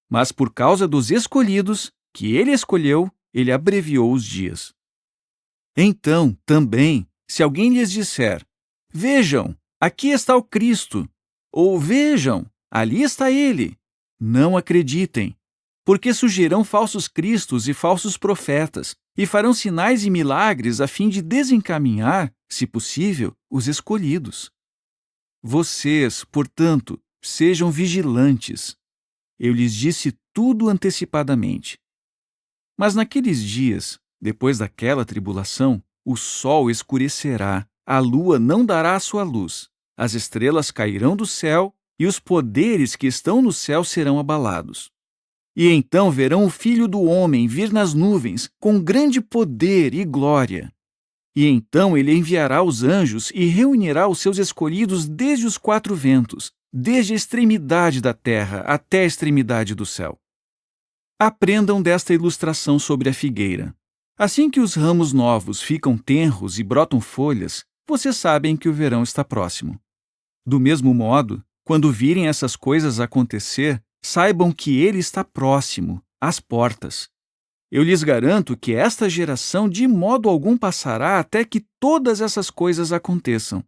Mas por causa dos escolhidos, que ele escolheu, ele abreviou os dias. Então, também, se alguém lhes disser: Vejam, aqui está o Cristo. Ou vejam, ali está ele. Não acreditem, porque surgirão falsos cristos e falsos profetas, e farão sinais e milagres a fim de desencaminhar, se possível, os escolhidos. Vocês, portanto, sejam vigilantes. Eu lhes disse tudo antecipadamente. Mas naqueles dias, depois daquela tribulação, o sol escurecerá, a lua não dará a sua luz, as estrelas cairão do céu e os poderes que estão no céu serão abalados. E então verão o Filho do Homem vir nas nuvens com grande poder e glória. E então ele enviará os anjos e reunirá os seus escolhidos desde os 4 ventos, desde a extremidade da terra até a extremidade do céu. Aprendam desta ilustração sobre a figueira. Assim que os ramos novos ficam tenros e brotam folhas, vocês sabem que o verão está próximo. Do mesmo modo, quando virem essas coisas acontecer, saibam que ele está próximo, às portas. Eu lhes garanto que esta geração de modo algum passará até que todas essas coisas aconteçam.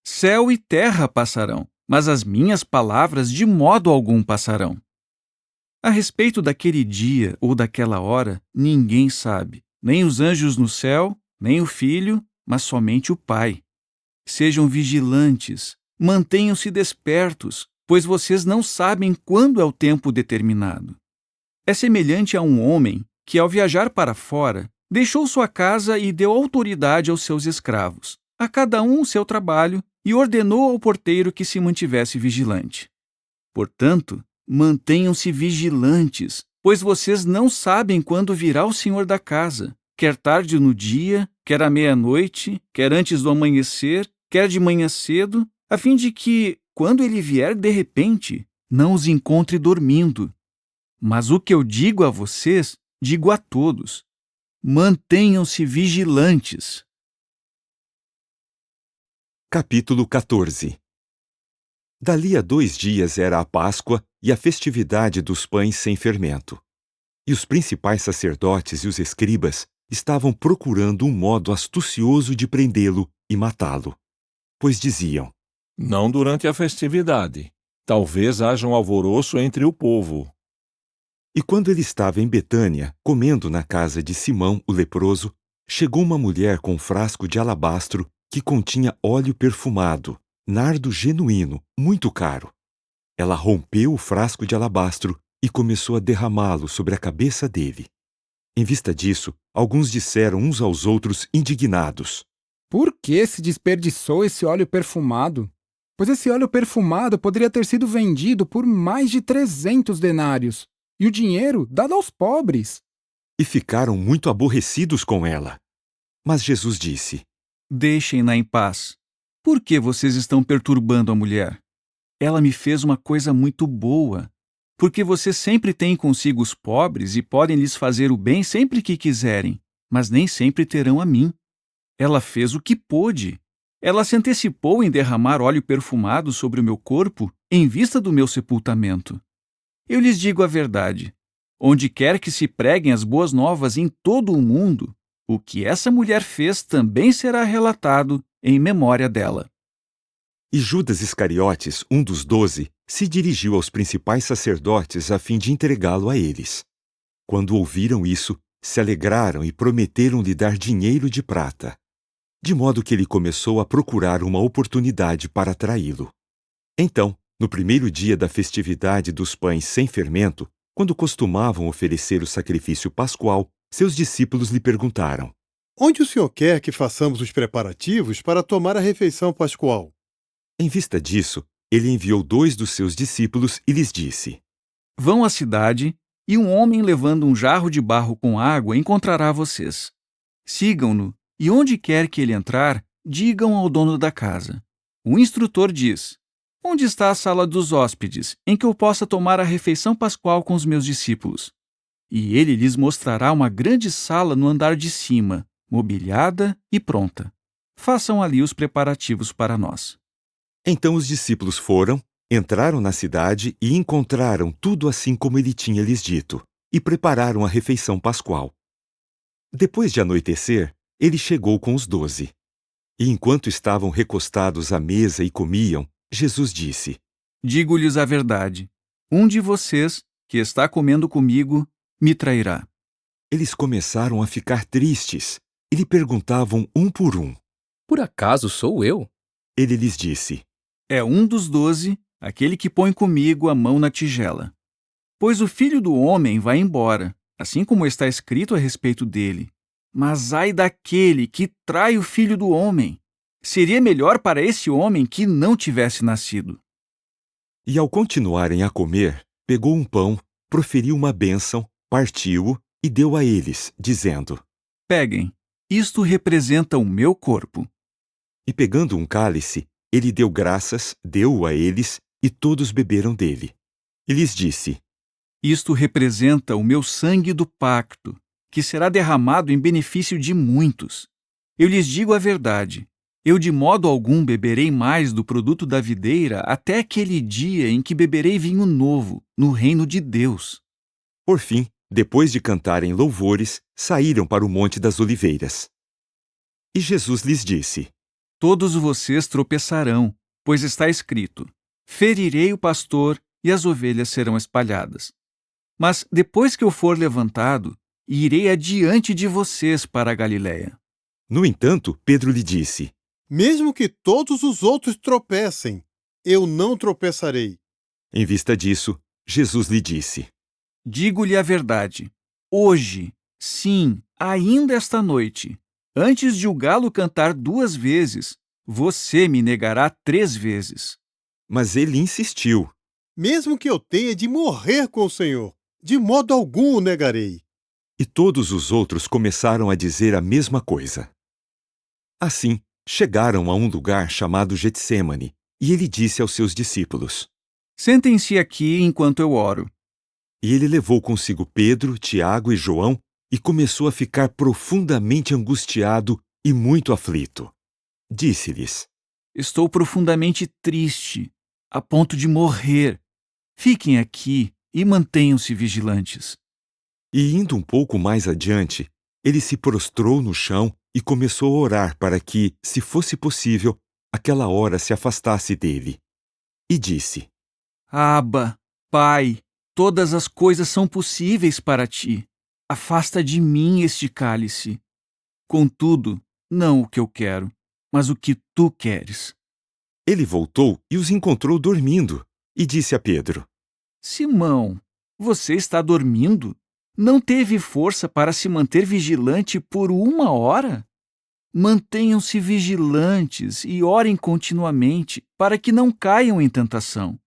Céu e terra passarão, mas as minhas palavras de modo algum passarão. A respeito daquele dia ou daquela hora, ninguém sabe, nem os anjos no céu, nem o Filho, mas somente o Pai. Sejam vigilantes, mantenham-se despertos, pois vocês não sabem quando é o tempo determinado. É semelhante a um homem que, ao viajar para fora, deixou sua casa e deu autoridade aos seus escravos, a cada um seu trabalho, e ordenou ao porteiro que se mantivesse vigilante. Portanto, mantenham-se vigilantes, pois vocês não sabem quando virá o Senhor da casa, quer tarde no dia, quer à meia-noite, quer antes do amanhecer, quer de manhã cedo, a fim de que, quando ele vier de repente, não os encontre dormindo. Mas o que eu digo a vocês, digo a todos: mantenham-se vigilantes. Capítulo 14. Dali a 2 dias era a Páscoa e a festividade dos pães sem fermento. E os principais sacerdotes e os escribas estavam procurando um modo astucioso de prendê-lo e matá-lo. Pois diziam: não durante a festividade. Talvez haja um alvoroço entre o povo. E quando ele estava em Betânia, comendo na casa de Simão, o leproso, chegou uma mulher com um frasco de alabastro que continha óleo perfumado, nardo genuíno, muito caro. Ela rompeu o frasco de alabastro e começou a derramá-lo sobre a cabeça dele. Em vista disso, alguns disseram uns aos outros indignados: por que se desperdiçou esse óleo perfumado? Pois esse óleo perfumado poderia ter sido vendido por mais de 300 denários, e o dinheiro dado aos pobres. E ficaram muito aborrecidos com ela. Mas Jesus disse: deixem-na em paz. Por que vocês estão perturbando a mulher? Ela me fez uma coisa muito boa. Porque vocês sempre têm consigo os pobres e podem lhes fazer o bem sempre que quiserem, mas nem sempre terão a mim. Ela fez o que pôde. Ela se antecipou em derramar óleo perfumado sobre o meu corpo em vista do meu sepultamento. Eu lhes digo a verdade. Onde quer que se preguem as boas novas em todo o mundo, o que essa mulher fez também será relatado em memória dela. E Judas Iscariotes, um dos 12, se dirigiu aos principais sacerdotes a fim de entregá-lo a eles. Quando ouviram isso, se alegraram e prometeram lhe dar dinheiro de prata, de modo que ele começou a procurar uma oportunidade para traí-lo. Então, no primeiro dia da festividade dos pães sem fermento, quando costumavam oferecer o sacrifício pascual, seus discípulos lhe perguntaram: onde o senhor quer que façamos os preparativos para tomar a refeição pascual? Em vista disso, ele enviou 2 dos seus discípulos e lhes disse: vão à cidade, e um homem levando um jarro de barro com água encontrará vocês. Sigam-no, e onde quer que ele entrar, digam ao dono da casa: o instrutor diz: onde está a sala dos hóspedes, em que eu possa tomar a refeição pascual com os meus discípulos? E ele lhes mostrará uma grande sala no andar de cima, mobiliada e pronta. Façam ali os preparativos para nós. Então os discípulos foram, entraram na cidade e encontraram tudo assim como ele tinha lhes dito, e prepararam a refeição pascual. Depois de anoitecer, ele chegou com os 12. E enquanto estavam recostados à mesa e comiam, Jesus disse: Digo-lhes a verdade. Um de vocês, que está comendo comigo, me trairá. Eles começaram a ficar tristes e lhe perguntavam um por um: Por acaso sou eu? Ele lhes disse: É um dos 12, aquele que põe comigo a mão na tigela. Pois o Filho do Homem vai embora, assim como está escrito a respeito dele. Mas ai daquele que trai o Filho do Homem! Seria melhor para esse homem que não tivesse nascido. E ao continuarem a comer, pegou um pão, proferiu uma bênção, partiu-o e deu a eles, dizendo: Peguem, isto representa o meu corpo. E pegando um cálice, ele deu graças, deu-o a eles, e todos beberam dele. E lhes disse: Isto representa o meu sangue do pacto, que será derramado em benefício de muitos. Eu lhes digo a verdade. Eu de modo algum beberei mais do produto da videira até aquele dia em que beberei vinho novo, no reino de Deus. Por fim, depois de cantarem louvores, saíram para o Monte das Oliveiras. E Jesus lhes disse: Todos vocês tropeçarão, pois está escrito: Ferirei o pastor e as ovelhas serão espalhadas. Mas depois que eu for levantado, irei adiante de vocês para a Galiléia. No entanto, Pedro lhe disse: Mesmo que todos os outros tropecem, eu não tropeçarei. Em vista disso, Jesus lhe disse: Digo-lhe a verdade. Hoje, sim, ainda esta noite, antes de o galo cantar 2 vezes, você me negará 3 vezes. Mas ele insistiu: Mesmo que eu tenha de morrer com o Senhor, de modo algum o negarei. E todos os outros começaram a dizer a mesma coisa. Assim, chegaram a um lugar chamado Getsêmani, e ele disse aos seus discípulos: Sentem-se aqui enquanto eu oro. E ele levou consigo Pedro, Tiago e João e começou a ficar profundamente angustiado e muito aflito. Disse-lhes: Estou profundamente triste, a ponto de morrer. Fiquem aqui e mantenham-se vigilantes. E indo um pouco mais adiante, ele se prostrou no chão e começou a orar para que, se fosse possível, aquela hora se afastasse dele. E disse: Abba, Pai, todas as coisas são possíveis para ti. Afasta de mim este cálice. Contudo, não o que eu quero, mas o que tu queres. Ele voltou e os encontrou dormindo, e disse a Pedro: Simão, você está dormindo? Não teve força para se manter vigilante por 1 hora? Mantenham-se vigilantes e orem continuamente, para que não caiam em tentação.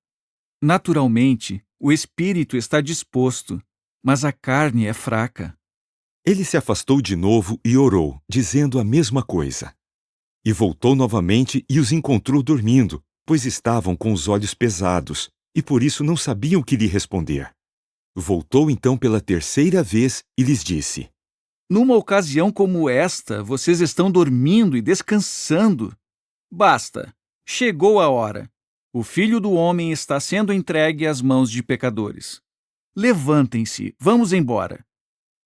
Naturalmente, o espírito está disposto, mas a carne é fraca. Ele se afastou de novo e orou, dizendo a mesma coisa. E voltou novamente e os encontrou dormindo, pois estavam com os olhos pesados, e por isso não sabiam o que lhe responder. Voltou então pela 3ª vez e lhes disse: Numa ocasião como esta, vocês estão dormindo e descansando. Basta, chegou a hora. O Filho do Homem está sendo entregue às mãos de pecadores. Levantem-se, vamos embora.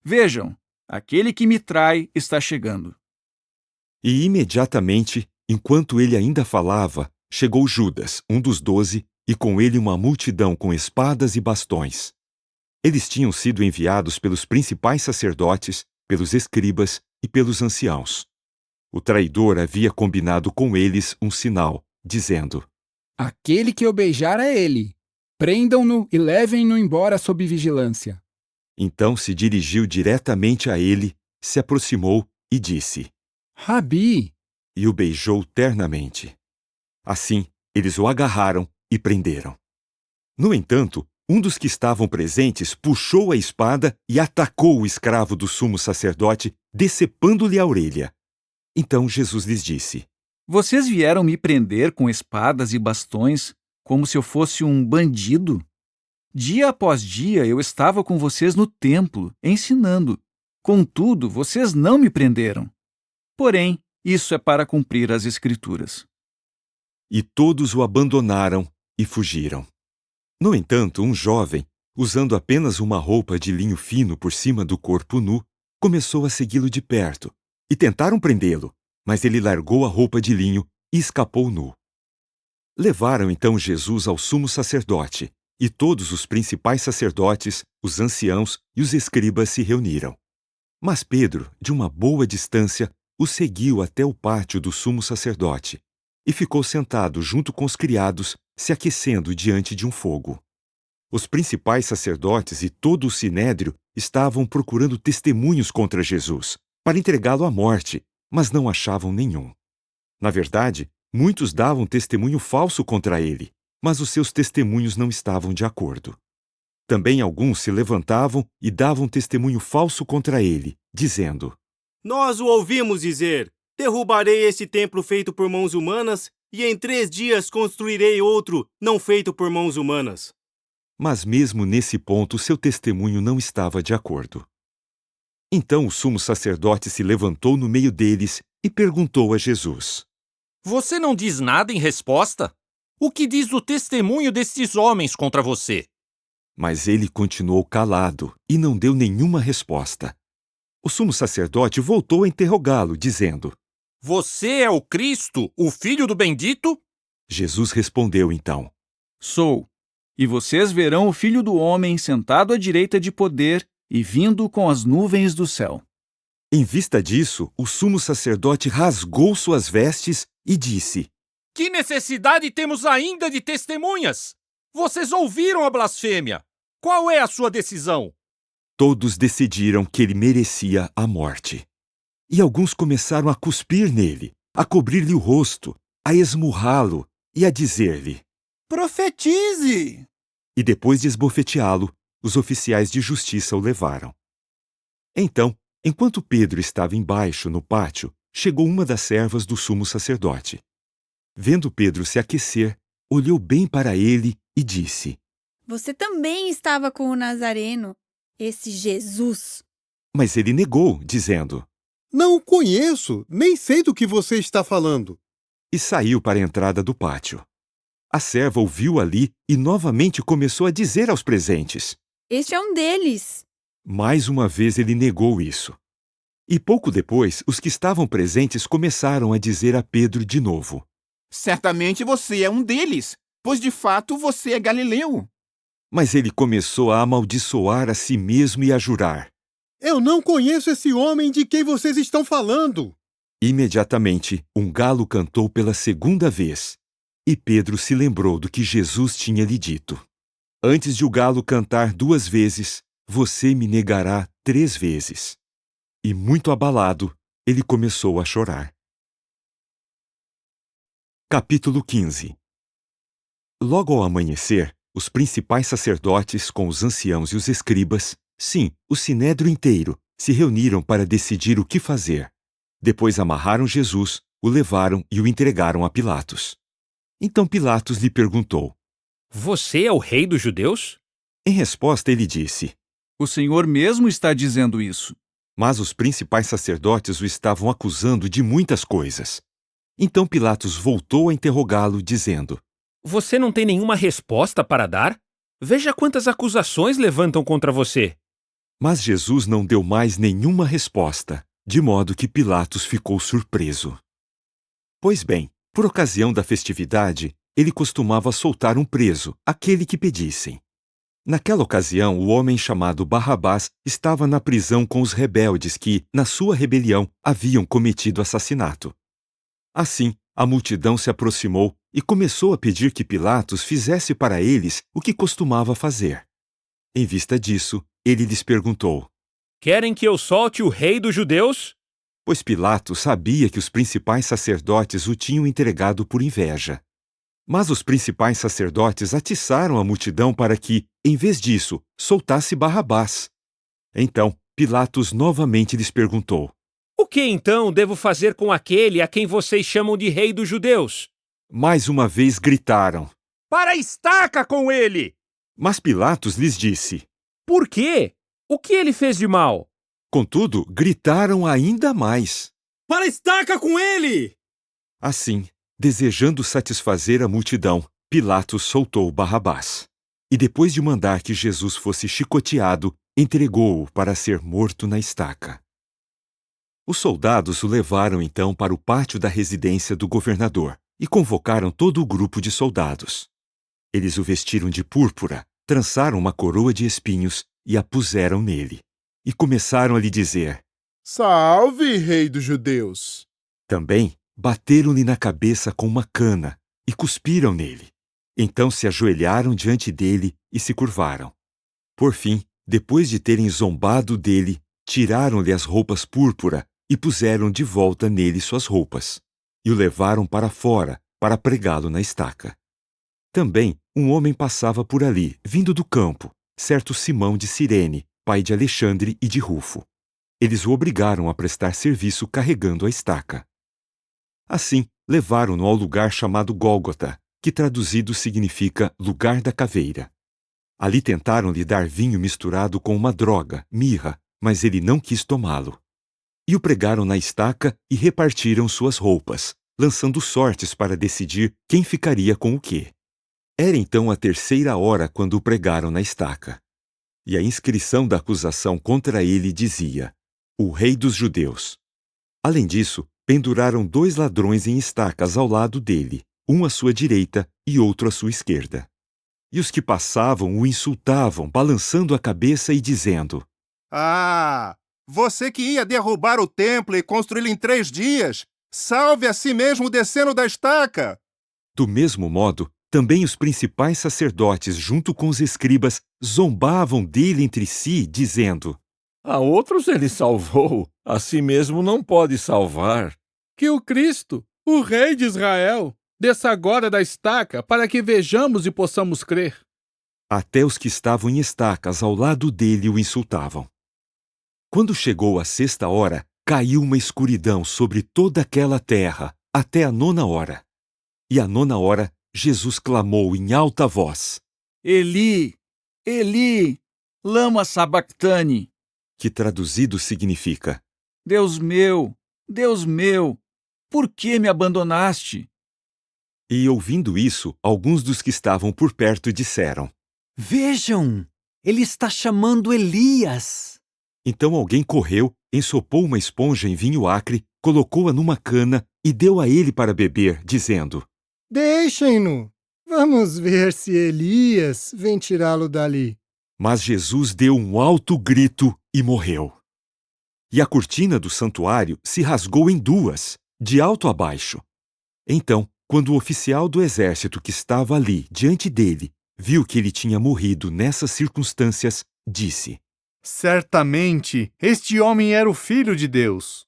Vejam, aquele que me trai está chegando. E imediatamente, enquanto ele ainda falava, chegou Judas, um dos 12, e com ele uma multidão com espadas e bastões. Eles tinham sido enviados pelos principais sacerdotes, pelos escribas e pelos anciãos. O traidor havia combinado com eles um sinal, dizendo: Aquele que eu beijar é ele. Prendam-no e levem-no embora sob vigilância. Então se dirigiu diretamente a ele, se aproximou e disse: Rabi! E o beijou ternamente. Assim, eles o agarraram e prenderam. No entanto, um dos que estavam presentes puxou a espada e atacou o escravo do sumo sacerdote, decepando-lhe a orelha. Então Jesus lhes disse: Vocês vieram me prender com espadas e bastões, como se eu fosse um bandido? Dia após dia eu estava com vocês no templo, ensinando. Contudo, vocês não me prenderam. Porém, isso é para cumprir as Escrituras. E todos o abandonaram e fugiram. No entanto, um jovem, usando apenas uma roupa de linho fino por cima do corpo nu, começou a segui-lo de perto, e tentaram prendê-lo, Mas ele largou a roupa de linho e escapou nu. Levaram então Jesus ao sumo sacerdote, e todos os principais sacerdotes, os anciãos e os escribas se reuniram. Mas Pedro, de uma boa distância, o seguiu até o pátio do sumo sacerdote, e ficou sentado junto com os criados, se aquecendo diante de um fogo. Os principais sacerdotes e todo o sinédrio estavam procurando testemunhos contra Jesus, para entregá-lo à morte, mas não achavam nenhum. Na verdade, muitos davam testemunho falso contra ele, mas os seus testemunhos não estavam de acordo. Também alguns se levantavam e davam testemunho falso contra ele, dizendo: Nós o ouvimos dizer: derrubarei esse templo feito por mãos humanas, e em 3 dias construirei outro não feito por mãos humanas. Mas mesmo nesse ponto seu testemunho não estava de acordo. Então o sumo sacerdote se levantou no meio deles e perguntou a Jesus: Você não diz nada em resposta? O que diz o testemunho destes homens contra você? Mas ele continuou calado e não deu nenhuma resposta. O sumo sacerdote voltou a interrogá-lo, dizendo: Você é o Cristo, o Filho do Bendito? Jesus respondeu então: Sou. E vocês verão o Filho do Homem sentado à direita de poder e vindo com as nuvens do céu. Em vista disso, o sumo sacerdote rasgou suas vestes e disse: Que necessidade temos ainda de testemunhas? Vocês ouviram a blasfêmia. Qual é a sua decisão? Todos decidiram que ele merecia a morte. E alguns começaram a cuspir nele, a cobrir-lhe o rosto, a esmurrá-lo e a dizer-lhe: Profetize! E depois de esbofeteá-lo, os oficiais de justiça o levaram. Então, enquanto Pedro estava embaixo, no pátio, chegou uma das servas do sumo sacerdote. Vendo Pedro se aquecer, olhou bem para ele e disse: Você também estava com o Nazareno, esse Jesus. Mas ele negou, dizendo: Não o conheço, nem sei do que você está falando. E saiu para a entrada do pátio. A serva o viu ali e novamente começou a dizer aos presentes: Este é um deles. Mais uma vez ele negou isso. E pouco depois, os que estavam presentes começaram a dizer a Pedro de novo: Certamente você é um deles, pois de fato você é galileu. Mas ele começou a amaldiçoar a si mesmo e a jurar: Eu não conheço esse homem de quem vocês estão falando. Imediatamente, um galo cantou pela segunda vez. E Pedro se lembrou do que Jesus tinha lhe dito: Antes de o galo cantar 2 vezes, você me negará 3 vezes. E muito abalado, ele começou a chorar. Capítulo 15. Logo ao amanhecer, os principais sacerdotes com os anciãos e os escribas, sim, o sinédrio inteiro, se reuniram para decidir o que fazer. Depois amarraram Jesus, o levaram e o entregaram a Pilatos. Então Pilatos lhe perguntou: Você é o rei dos judeus? Em resposta ele disse: O Senhor mesmo está dizendo isso. Mas os principais sacerdotes o estavam acusando de muitas coisas. Então Pilatos voltou a interrogá-lo, dizendo: Você não tem nenhuma resposta para dar? Veja quantas acusações levantam contra você. Mas Jesus não deu mais nenhuma resposta, de modo que Pilatos ficou surpreso. Pois bem, por ocasião da festividade, ele costumava soltar um preso, aquele que pedissem. Naquela ocasião, o homem chamado Barrabás estava na prisão com os rebeldes que, na sua rebelião, haviam cometido assassinato. Assim, a multidão se aproximou e começou a pedir que Pilatos fizesse para eles o que costumava fazer. Em vista disso, ele lhes perguntou: Querem que eu solte o rei dos judeus? Pois Pilatos sabia que os principais sacerdotes o tinham entregado por inveja. Mas os principais sacerdotes atiçaram a multidão para que, em vez disso, soltasse Barrabás. Então, Pilatos novamente lhes perguntou: O que então devo fazer com aquele a quem vocês chamam de rei dos judeus? Mais uma vez gritaram: Para a estaca com ele! Mas Pilatos lhes disse: Por quê? O que ele fez de mal? Contudo, gritaram ainda mais: Para a estaca com ele! Assim, desejando satisfazer a multidão, Pilatos soltou Barrabás. E depois de mandar que Jesus fosse chicoteado, entregou-o para ser morto na estaca. Os soldados o levaram então para o pátio da residência do governador e convocaram todo o grupo de soldados. Eles o vestiram de púrpura, trançaram uma coroa de espinhos e a puseram nele. E começaram a lhe dizer: Salve, rei dos judeus! Também bateram-lhe na cabeça com uma cana e cuspiram nele. Então se ajoelharam diante dele e se curvaram. Por fim, depois de terem zombado dele, tiraram-lhe as roupas púrpura e puseram de volta nele suas roupas, e o levaram para fora para pregá-lo na estaca. Também um homem passava por ali, vindo do campo, certo Simão de Cirene, pai de Alexandre e de Rufo. Eles o obrigaram a prestar serviço carregando a estaca. Assim, levaram-no ao lugar chamado Gólgota, que traduzido significa lugar da caveira. Ali tentaram-lhe dar vinho misturado com uma droga, mirra, mas ele não quis tomá-lo. E o pregaram na estaca e repartiram suas roupas, lançando sortes para decidir quem ficaria com o quê. Era então a 3ª hora quando o pregaram na estaca. E a inscrição da acusação contra ele dizia: O Rei dos Judeus. Além disso, penduraram 2 ladrões em estacas ao lado dele, um à sua direita e outro à sua esquerda. E os que passavam o insultavam, balançando a cabeça e dizendo: Ah, você que ia derrubar o templo e construí-lo em 3 dias, salve a si mesmo descendo da estaca! Do mesmo modo, também os principais sacerdotes, junto com os escribas, zombavam dele entre si, dizendo: A outros ele salvou, a si mesmo não pode salvar. Que o Cristo, o Rei de Israel, desça agora da estaca para que vejamos e possamos crer. Até os que estavam em estacas ao lado dele o insultavam. Quando chegou a 6ª hora, caiu uma escuridão sobre toda aquela terra, até a 9ª hora. E à 9ª hora, Jesus clamou em alta voz: Eli, Eli, lama sabactani, que traduzido significa: Deus meu, por que me abandonaste? E ouvindo isso, alguns dos que estavam por perto disseram: Vejam, ele está chamando Elias. Então alguém correu, ensopou uma esponja em vinho acre, colocou-a numa cana e deu a ele para beber, dizendo: Deixem-no. Vamos ver se Elias vem tirá-lo dali. Mas Jesus deu um alto grito e morreu. E a cortina do santuário se rasgou em 2, de alto a baixo. Então, quando o oficial do exército que estava ali, diante dele, viu que ele tinha morrido nessas circunstâncias, disse: Certamente, este homem era o Filho de Deus.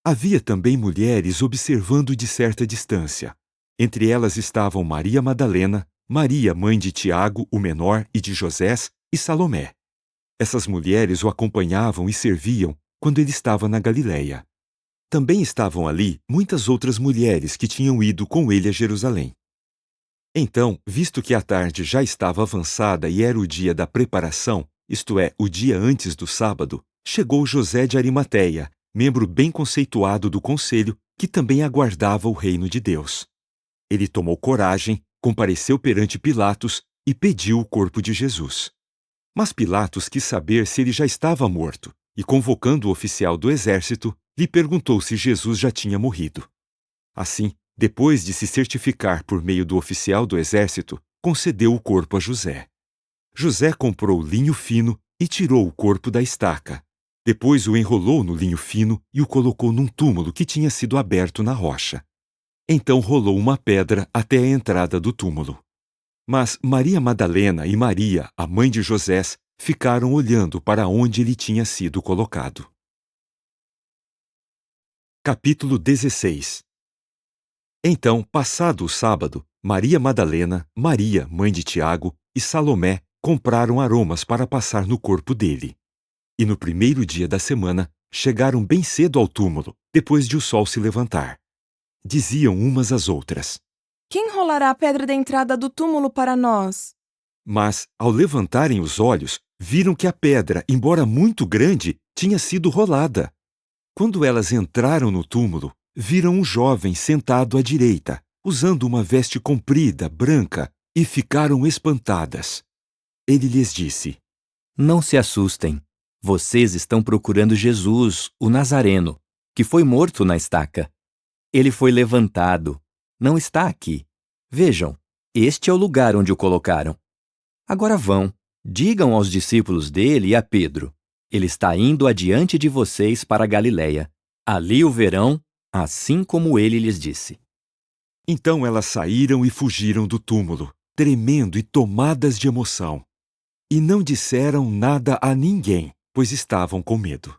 Havia também mulheres observando de certa distância. Entre elas estavam Maria Madalena, Maria, mãe de Tiago, o menor, e de Josés, e Salomé. Essas mulheres o acompanhavam e serviam quando ele estava na Galileia. Também estavam ali muitas outras mulheres que tinham ido com ele a Jerusalém. Então, visto que a tarde já estava avançada e era o dia da preparação, isto é, o dia antes do sábado, chegou José de Arimateia, membro bem conceituado do conselho, que também aguardava o reino de Deus. Ele tomou coragem, compareceu perante Pilatos e pediu o corpo de Jesus. Mas Pilatos quis saber se ele já estava morto, e convocando o oficial do exército, lhe perguntou se Jesus já tinha morrido. Assim, depois de se certificar por meio do oficial do exército, concedeu o corpo a José. José comprou linho fino e tirou o corpo da estaca. Depois o enrolou no linho fino e o colocou num túmulo que tinha sido aberto na rocha. Então rolou uma pedra até a entrada do túmulo. Mas Maria Madalena e Maria, a mãe de Josés, ficaram olhando para onde ele tinha sido colocado. Capítulo 16. Então, passado o sábado, Maria Madalena, Maria, mãe de Tiago, e Salomé compraram aromas para passar no corpo dele. E no primeiro dia da semana, chegaram bem cedo ao túmulo, depois de o sol se levantar. Diziam umas às outras: Quem rolará a pedra da entrada do túmulo para nós? Mas, ao levantarem os olhos, viram que a pedra, embora muito grande, tinha sido rolada. Quando elas entraram no túmulo, viram um jovem sentado à direita, usando uma veste comprida, branca, e ficaram espantadas. Ele lhes disse: Não se assustem. Vocês estão procurando Jesus, o Nazareno, que foi morto na estaca. Ele foi levantado. Não está aqui. Vejam, este é o lugar onde o colocaram. Agora vão, digam aos discípulos dele e a Pedro: ele está indo adiante de vocês para a Galiléia. Ali o verão, assim como ele lhes disse. Então elas saíram e fugiram do túmulo, tremendo e tomadas de emoção. E não disseram nada a ninguém, pois estavam com medo.